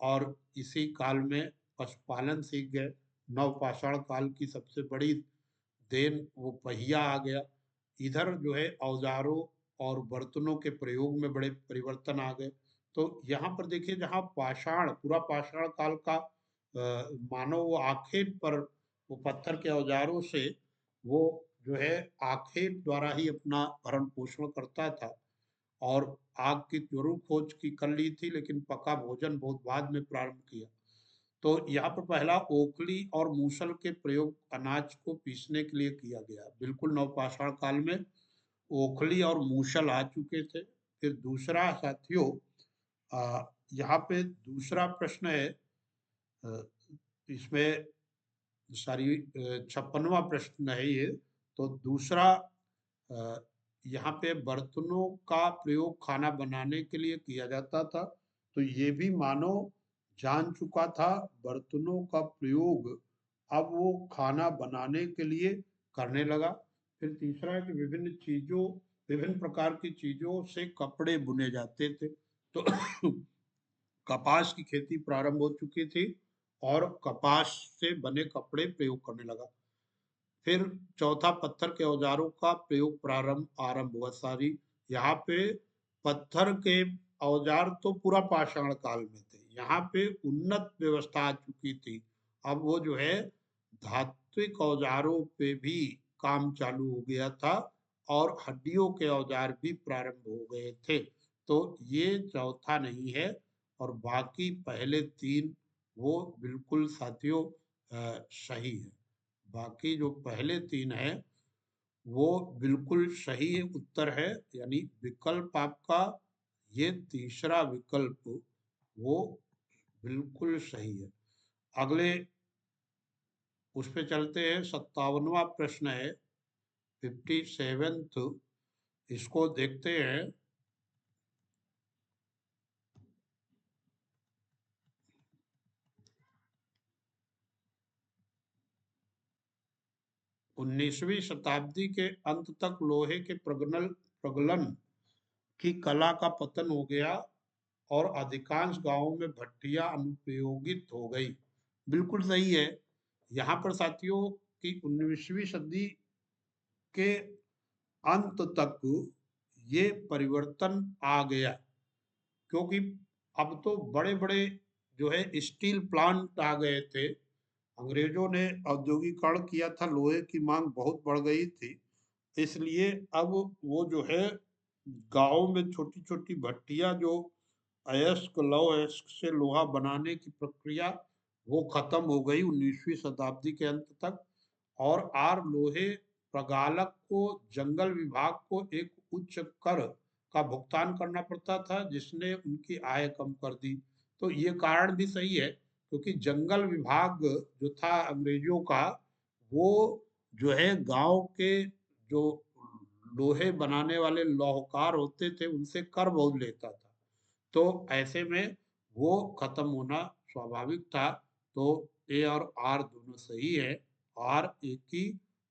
A: और इसी काल में पशुपालन सीख गए। नवपाषाण काल की सबसे बड़ी देन वो पहिया आ गया। इधर जो है औजारों और बर्तनों के प्रयोग में बड़े परिवर्तन आ गए। तो यहाँ पर देखिए, जहाँ पाषाण, पूरा पाषाण काल का मानव वो आखेट पर वो पत्थर के औजारों से वो जो है आखेट द्वारा ही अपना भरण पोषण करता था, और आग की जरूर खोज की कर ली थी, लेकिन पका भोजन बहुत बाद में प्रारंभ किया। तो यहाँ पर पहला ओखली और मूसल के प्रयोग अनाज को पीसने के लिए किया गया। बिल्कुल नवपाषाण काल में ओखली और मूसल आ चुके थे। फिर दूसरा साथियों यहाँ पे दूसरा प्रश्न है, इसमें सारी 56वां प्रश्न है ये। तो दूसरा, अ, यहाँ पे बर्तनों का प्रयोग खाना बनाने के लिए किया जाता था, तो ये भी मानव जान चुका था बर्तनों का प्रयोग अब वो खाना बनाने के लिए करने लगा। फिर तीसरा है कि विभिन्न प्रकार की चीजों से कपड़े बुने जाते थे। तो कपास की खेती प्रारंभ हो चुकी थी और कपास से बने कपड़े प्रयोग करने लगा। फिर चौथा, पत्थर के औजारों का प्रयोग आरंभ हुआ। सारी यहाँ पे पत्थर के औजार तो पूरा पाषाण काल में थे, यहाँ पे उन्नत व्यवस्था आ चुकी थी। अब वो जो है धात्विक औजारों पे भी काम चालू हो गया था और हड्डियों के औजार भी प्रारंभ हो गए थे। तो ये चौथा नहीं है, और बाकी पहले तीन वो बिल्कुल साथियों सही है। बाकी जो पहले तीन है वो बिल्कुल सही उत्तर है, यानी विकल्प आपका ये तीसरा विकल्प वो बिल्कुल सही है। अगले उस पे चलते हैं। 57वां प्रश्न है, 57th, इसको देखते हैं। 19वीं शताब्दी के अंत तक लोहे के प्रगलन की कला का पतन हो गया और अधिकांश गांवों में भट्टियां अनुपयोगित हो गई। बिल्कुल सही है। यहाँ पर साथियों की 19वीं सदी के अंत तक ये परिवर्तन आ गया, क्योंकि अब तो बड़े बड़े जो है स्टील प्लांट आ गए थे। अंग्रेजों ने औद्योगिकरण किया था, लोहे की मांग बहुत बढ़ गई थी, इसलिए अब वो जो है गांव में छोटी छोटी भट्टियां, जो अयस्क लौह अयस्क से लोहा बनाने की प्रक्रिया, वो खत्म हो गई 19वीं शताब्दी के अंत तक। और आर लोहे प्रगालक को जंगल विभाग को एक उच्च कर का भुगतान करना पड़ता था, जिसने उनकी आय कम कर दी। तो ये कारण भी सही है, क्योंकि जंगल विभाग जो था अंग्रेजों का, वो जो है गांव के जो लोहे बनाने वाले लौहकार होते थे उनसे कर बहुत लेता था। तो ऐसे में वो खत्म होना स्वाभाविक था। तो ए और आर दोनों सही है। आर ए की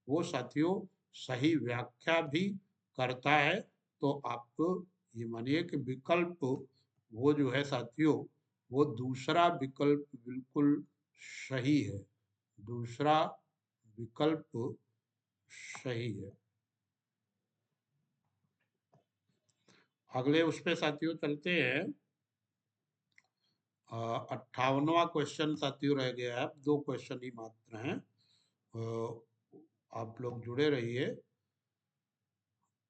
A: वो साथियों सही व्याख्या भी करता है। तो आप ये मानिए कि विकल्प वो जो है साथियों, वो दूसरा विकल्प बिल्कुल सही है। दूसरा विकल्प सही है। अगले उस पे साथियों चलते हैं। 58वां क्वेश्चन साथियों रह गया है, अब 2 क्वेश्चन ही मात्र हैं। आप लोग जुड़े रहिए।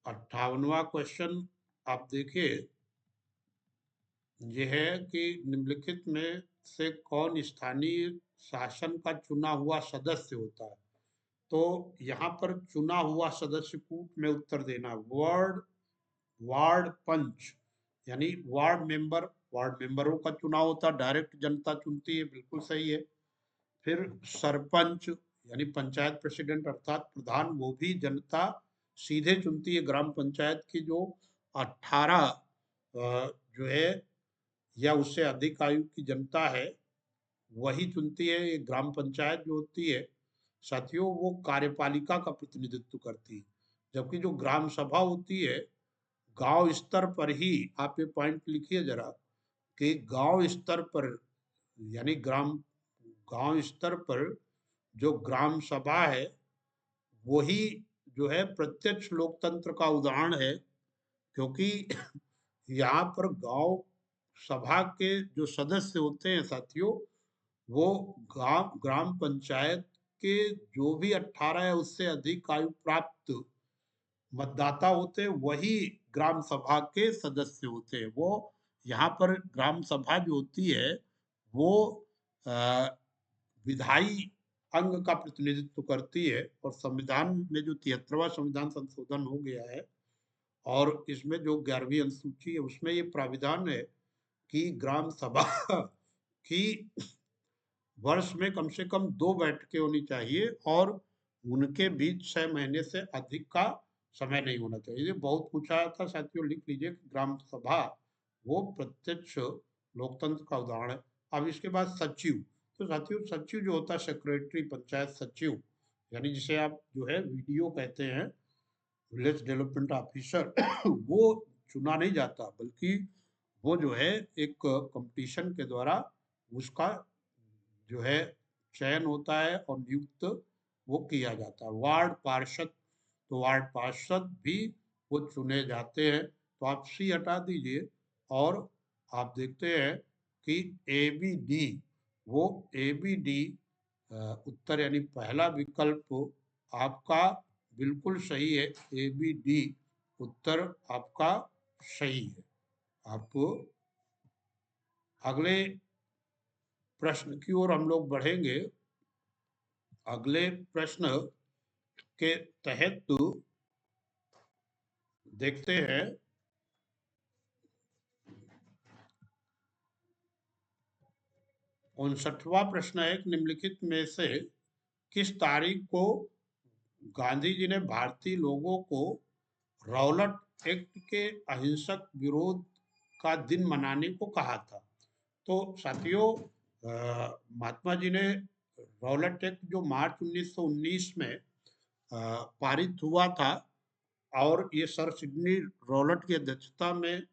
A: 58वां क्वेश्चन आप देखिए, यह है कि निम्नलिखित में से कौन स्थानीय शासन का चुना हुआ सदस्य होता है। तो यहाँ पर चुना हुआ सदस्य कूट में उत्तर देना। वार्ड पंच यानी वार्ड मेंबरों का चुनाव होता है, डायरेक्ट जनता चुनती है, बिल्कुल सही है। फिर सरपंच यानी पंचायत प्रेसिडेंट अर्थात प्रधान, वो भी जनता सीधे चुनती है। ग्राम पंचायत की जो 18 जो है या उससे अधिक आयु की जनता है वही चुनती है। ये ग्राम पंचायत जो होती है साथियों, वो कार्यपालिका का प्रतिनिधित्व करती है। जबकि जो ग्राम सभा होती है, गांव स्तर पर ही, आप ये पॉइंट लिखिए जरा, कि गांव स्तर पर यानी गांव स्तर पर जो ग्राम सभा है वही जो है प्रत्यक्ष लोकतंत्र का उदाहरण है। क्योंकि यहाँ पर गांव सभा के जो सदस्य होते हैं साथियों, वो ग्राम पंचायत के जो भी 18 या उससे अधिक आयु प्राप्त मतदाता होते हैं वही ग्राम सभा के सदस्य होते हैं। वो यहाँ पर ग्राम सभा जो होती है वो अ, विधायी अंग का प्रतिनिधित्व करती है। और संविधान में जो 73वां संविधान संशोधन हो गया है और इसमें जो 11वीं अनुसूची है उसमें ये प्राविधान है कि ग्राम सभा की वर्ष में कम से कम 2 बैठकें होनी चाहिए और उनके बीच 6 महीने से अधिक का समय नहीं होना चाहिए। ये बहुत पूछा था साथियों, लिख लीजिए कि ग्राम सभा वो प्रत्यक्ष लोकतंत्र का उदाहरण है। अब इसके बाद सचिव, तो साथियों सचिव जो होता है सेक्रेटरी, पंचायत सचिव, यानी जिसे आप जो है वीडियो कहते हैं, विलेज डेवलपमेंट ऑफिसर वो चुना नहीं जाता, बल्कि वो जो है एक कंपटीशन के द्वारा उसका जो है चयन होता है और नियुक्त वो किया जाता है। वार्ड पार्षद, तो वार्ड पार्षद भी वो चुने जाते हैं। तो आप सी हटा दीजिए और आप देखते हैं कि ए बी डी, वो ए बी डी उत्तर यानी पहला विकल्प आपका बिल्कुल सही है। ए बी डी उत्तर आपका सही है। आप अगले प्रश्न की ओर हम लोग बढ़ेंगे। अगले प्रश्न के तहत देखते हैं 59वां प्रश्न है कि निम्नलिखित में से किस तारीख को गांधी जी ने भारतीय लोगों को रौलट एक्ट के अहिंसक विरोध का दिन मनाने को कहा था। तो साथियों महात्मा जी ने रौलट एक्ट जो मार्च 1919 में पारित हुआ था, और ये सर सिडनी रौलट की अध्यक्षता में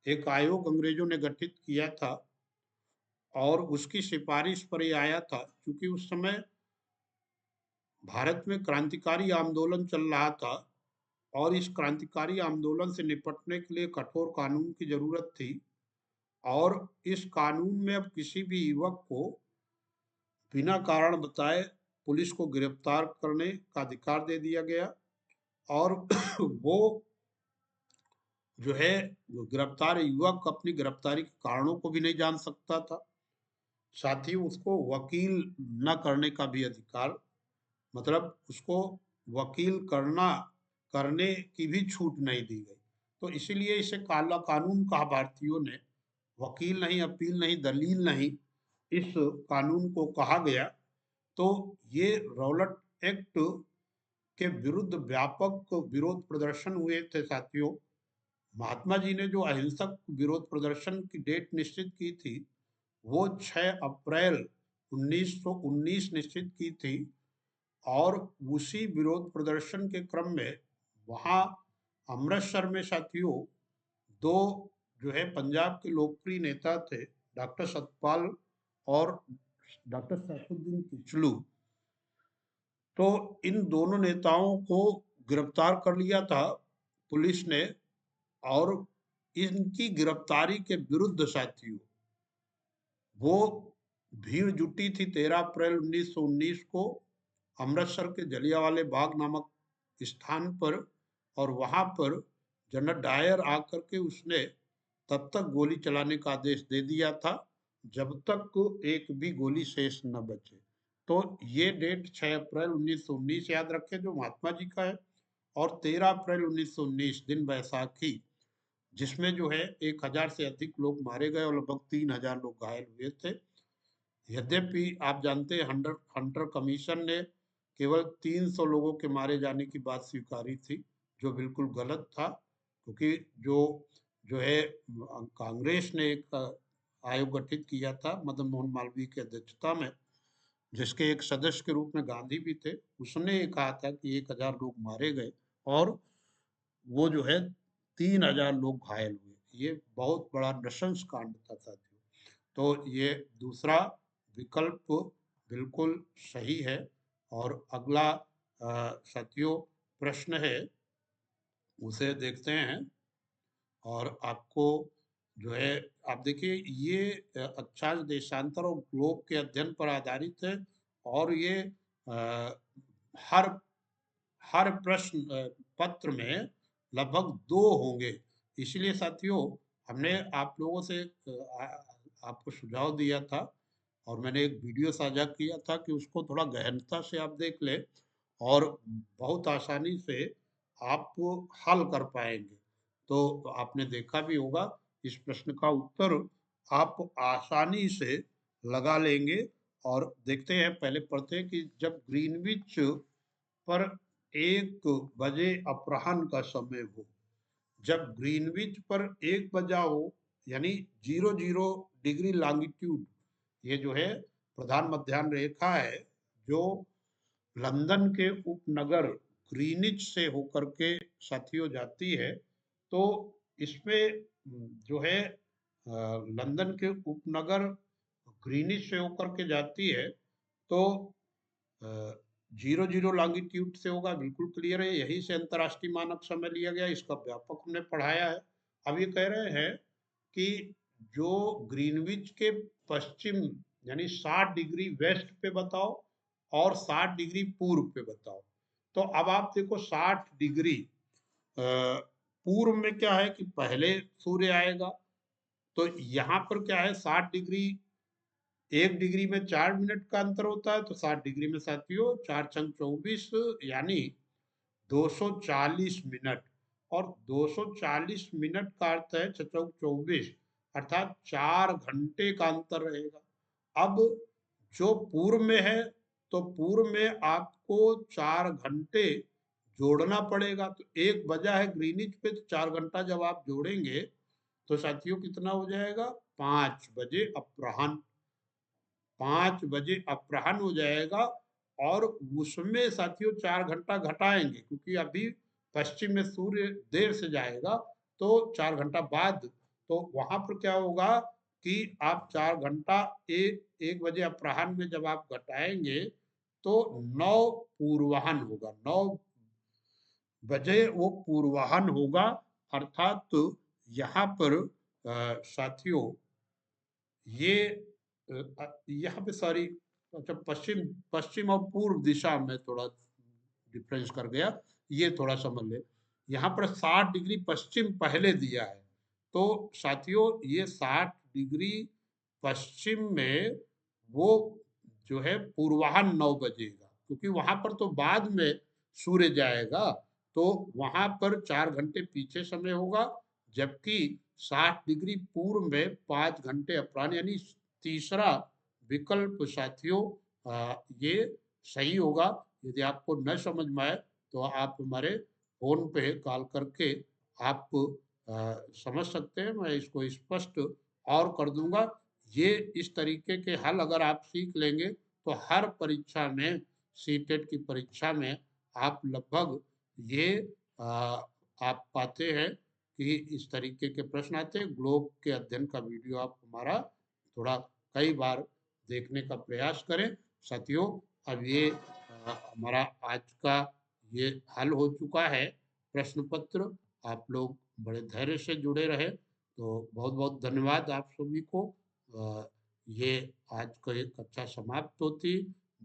A: एक आयोग अंग्रेजों ने गठित किया था और उसकी सिफारिश पर ही आया था, क्योंकि उस समय भारत में क्रांतिकारी आंदोलन चल रहा था और इस क्रांतिकारी आंदोलन से निपटने के लिए कठोर कानून की जरूरत थी। और इस कानून में अब किसी भी युवक को बिना कारण बताए पुलिस को गिरफ्तार करने का अधिकार दे दिया गया, और वो जो है गिरफ्तार युवक अपनी गिरफ्तारी के कारणों को भी नहीं जान सकता था। साथ ही उसको वकील न करने का भी अधिकार, मतलब उसको वकील करने की भी छूट नहीं दी गई। तो इसीलिए इसे काला कानून कहा भारतीयों ने। वकील नहीं, अपील नहीं, दलील नहीं, इस कानून को कहा गया। तो ये रौलट एक्ट के विरुद्ध व्यापक विरोध प्रदर्शन हुए थे साथियों। महात्मा जी ने जो अहिंसक विरोध प्रदर्शन की डेट निश्चित की थी, वो 6 अप्रैल 1919 निश्चित की थी। और उसी विरोध प्रदर्शन के क्रम में वहाँ अमृतसर में साथियों दो जो है पंजाब के लोकप्रिय नेता थे, डॉक्टर सतपाल और डॉक्टर सैफुद्दीन किचलू। तो इन दोनों नेताओं को गिरफ्तार कर लिया था पुलिस ने, और इनकी गिरफ्तारी के विरुद्ध साथियों वो भीड़ जुटी थी 13 अप्रैल 1919 को अमृतसर के जलियांवाले बाग नामक स्थान पर। और वहां पर जनरल डायर आकर के उसने तब तक गोली चलाने का आदेश दे दिया था जब तक एक भी गोली शेष न बचे। तो ये डेट 6 अप्रैल 1919 याद रखें जो महात्मा जी का है, और 13 अप्रैल 1919 दिन बैसाखी, जिसमें जो है 1000 से अधिक लोग मारे गए और लगभग 3000 लोग घायल हुए थे। यद्यपि आप जानते हैं हंटर कमीशन ने केवल 300 लोगों के मारे जाने की बात स्वीकारी थी, जो बिल्कुल गलत था, क्योंकि जो जो है कांग्रेस ने एक आयोग गठित किया था मदन मोहन मालवीय की अध्यक्षता में, जिसके एक सदस्य के रूप में गांधी भी थे। उसने ये कहा था कि 1000 लोग मारे गए और वो जो है 3000 लोग घायल हुए। ये बहुत बड़ा नृशंस कांड था साथियों। तो ये दूसरा विकल्प बिल्कुल सही है। और अगला साथियों प्रश्न है, उसे देखते हैं। और आपको जो है आप देखिए ये अक्षांश देशांतर और ग्लोब के अध्ययन पर आधारित है, और ये हर हर प्रश्न पत्र में लगभग 2 होंगे। इसलिए साथियों हमने आप लोगों से आपको सुझाव दिया था और मैंने एक वीडियो साझा किया था कि उसको थोड़ा गहनता से आप देख लें और बहुत आसानी से आप हल कर पाएंगे। तो आपने देखा भी होगा इस प्रश्न का उत्तर आप आसानी से लगा लेंगे। और देखते हैं, पहले पढ़ते हैं कि जब ग्रीनविच पर 1 बजे अपराह्न का समय हो। जब ग्रीनविच पर 1 बजा हो, यानी 00 डिग्री लॉन्गिट्यूड, ये जो है प्रधान मध्याह्न रेखा है, जो लंदन के उपनगर ग्रीनिच से होकर के साथियों जाती है। तो इसमें जो है लंदन के उपनगर ग्रीनिच से होकर के जाती है, तो 00 लॉन्गिट्यूड से होगा, बिल्कुल क्लियर है। यही से अंतर्राष्ट्रीय मानक समय लिया गया, इसका व्यापक हमने पढ़ाया है। अब ये कह रहे हैं कि जो ग्रीनविच के पश्चिम यानी 60 डिग्री वेस्ट पे बताओ और 60 डिग्री पूर्व पे बताओ। तो अब आप देखो 60 डिग्री पूर्व में क्या है कि पहले सूर्य आएगा, तो यहाँ पर क्या है 60 डिग्री, 1 डिग्री में 4 मिनट का अंतर होता है, तो 60 डिग्री में साथियों 4 छंग 24 यानी 240 मिनट। और 240 मिनट का अर्थ है 6 चौक 24, अर्थात 4 घंटे का अंतर रहेगा। अब जो पूर्व में है, तो पूर्व में आपको 4 घंटे जोड़ना पड़ेगा। तो 1 बजा है ग्रीनिच पे, तो 4 घंटा जब आप जोड़ेंगे तो साथियों कितना हो जाएगा, 5 बजे अपराह्न। 5 बजे अपराह्न हो जाएगा। और उसमें साथियों 4 घंटा घटाएंगे, क्योंकि अभी पश्चिम में सूर्य देर से जाएगा, तो 4 घंटा बाद। तो वहां पर क्या होगा कि आप 4 घंटा 1 बजे अपराह्न में जब आप घटाएंगे, तो 9 पूर्वाह्न होगा, 9 बजे वो पूर्वाह्न होगा। अर्थात तो यहाँ पर साथियों ये यहाँ पे सॉरी, अच्छा पश्चिम पश्चिम और पूर्व दिशा में थोड़ा डिफरेंस कर गया, ये थोड़ा समझ ले। यहाँ पर 60 डिग्री पश्चिम पहले दिया है, तो साथियों ये 60 डिग्री पश्चिम में वो जो है पूर्वाह्न 9 बजेगा, क्योंकि वहां पर तो बाद में सूर्य जाएगा, तो वहां पर 4 घंटे पीछे समय होगा। जबकि 60 डिग्री पूर्व में 5 घंटे अपराह्न, यानी तीसरा विकल्प साथियों ये सही होगा। यदि आपको न समझ में आए तो आप हमारे फोन पे कॉल करके आप समझ सकते हैं, मैं इसको स्पष्ट और कर दूंगा। ये इस तरीके के हल अगर आप सीख लेंगे, तो हर परीक्षा में, सीटेट की परीक्षा में आप लगभग ये आ, आप पाते हैं कि इस तरीके के प्रश्न आते हैं। ग्लोब के अध्ययन का वीडियो आप हमारा थोड़ा कई बार देखने का प्रयास करें साथियों। अब ये हमारा आज का ये हल हो चुका है प्रश्न पत्र। आप लोग बड़े धैर्य से जुड़े रहे, तो बहुत बहुत धन्यवाद आप सभी को। ये आज का एक कक्षा समाप्त होती।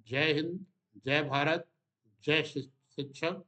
A: जय हिंद, जय भारत, जय शिक्षक।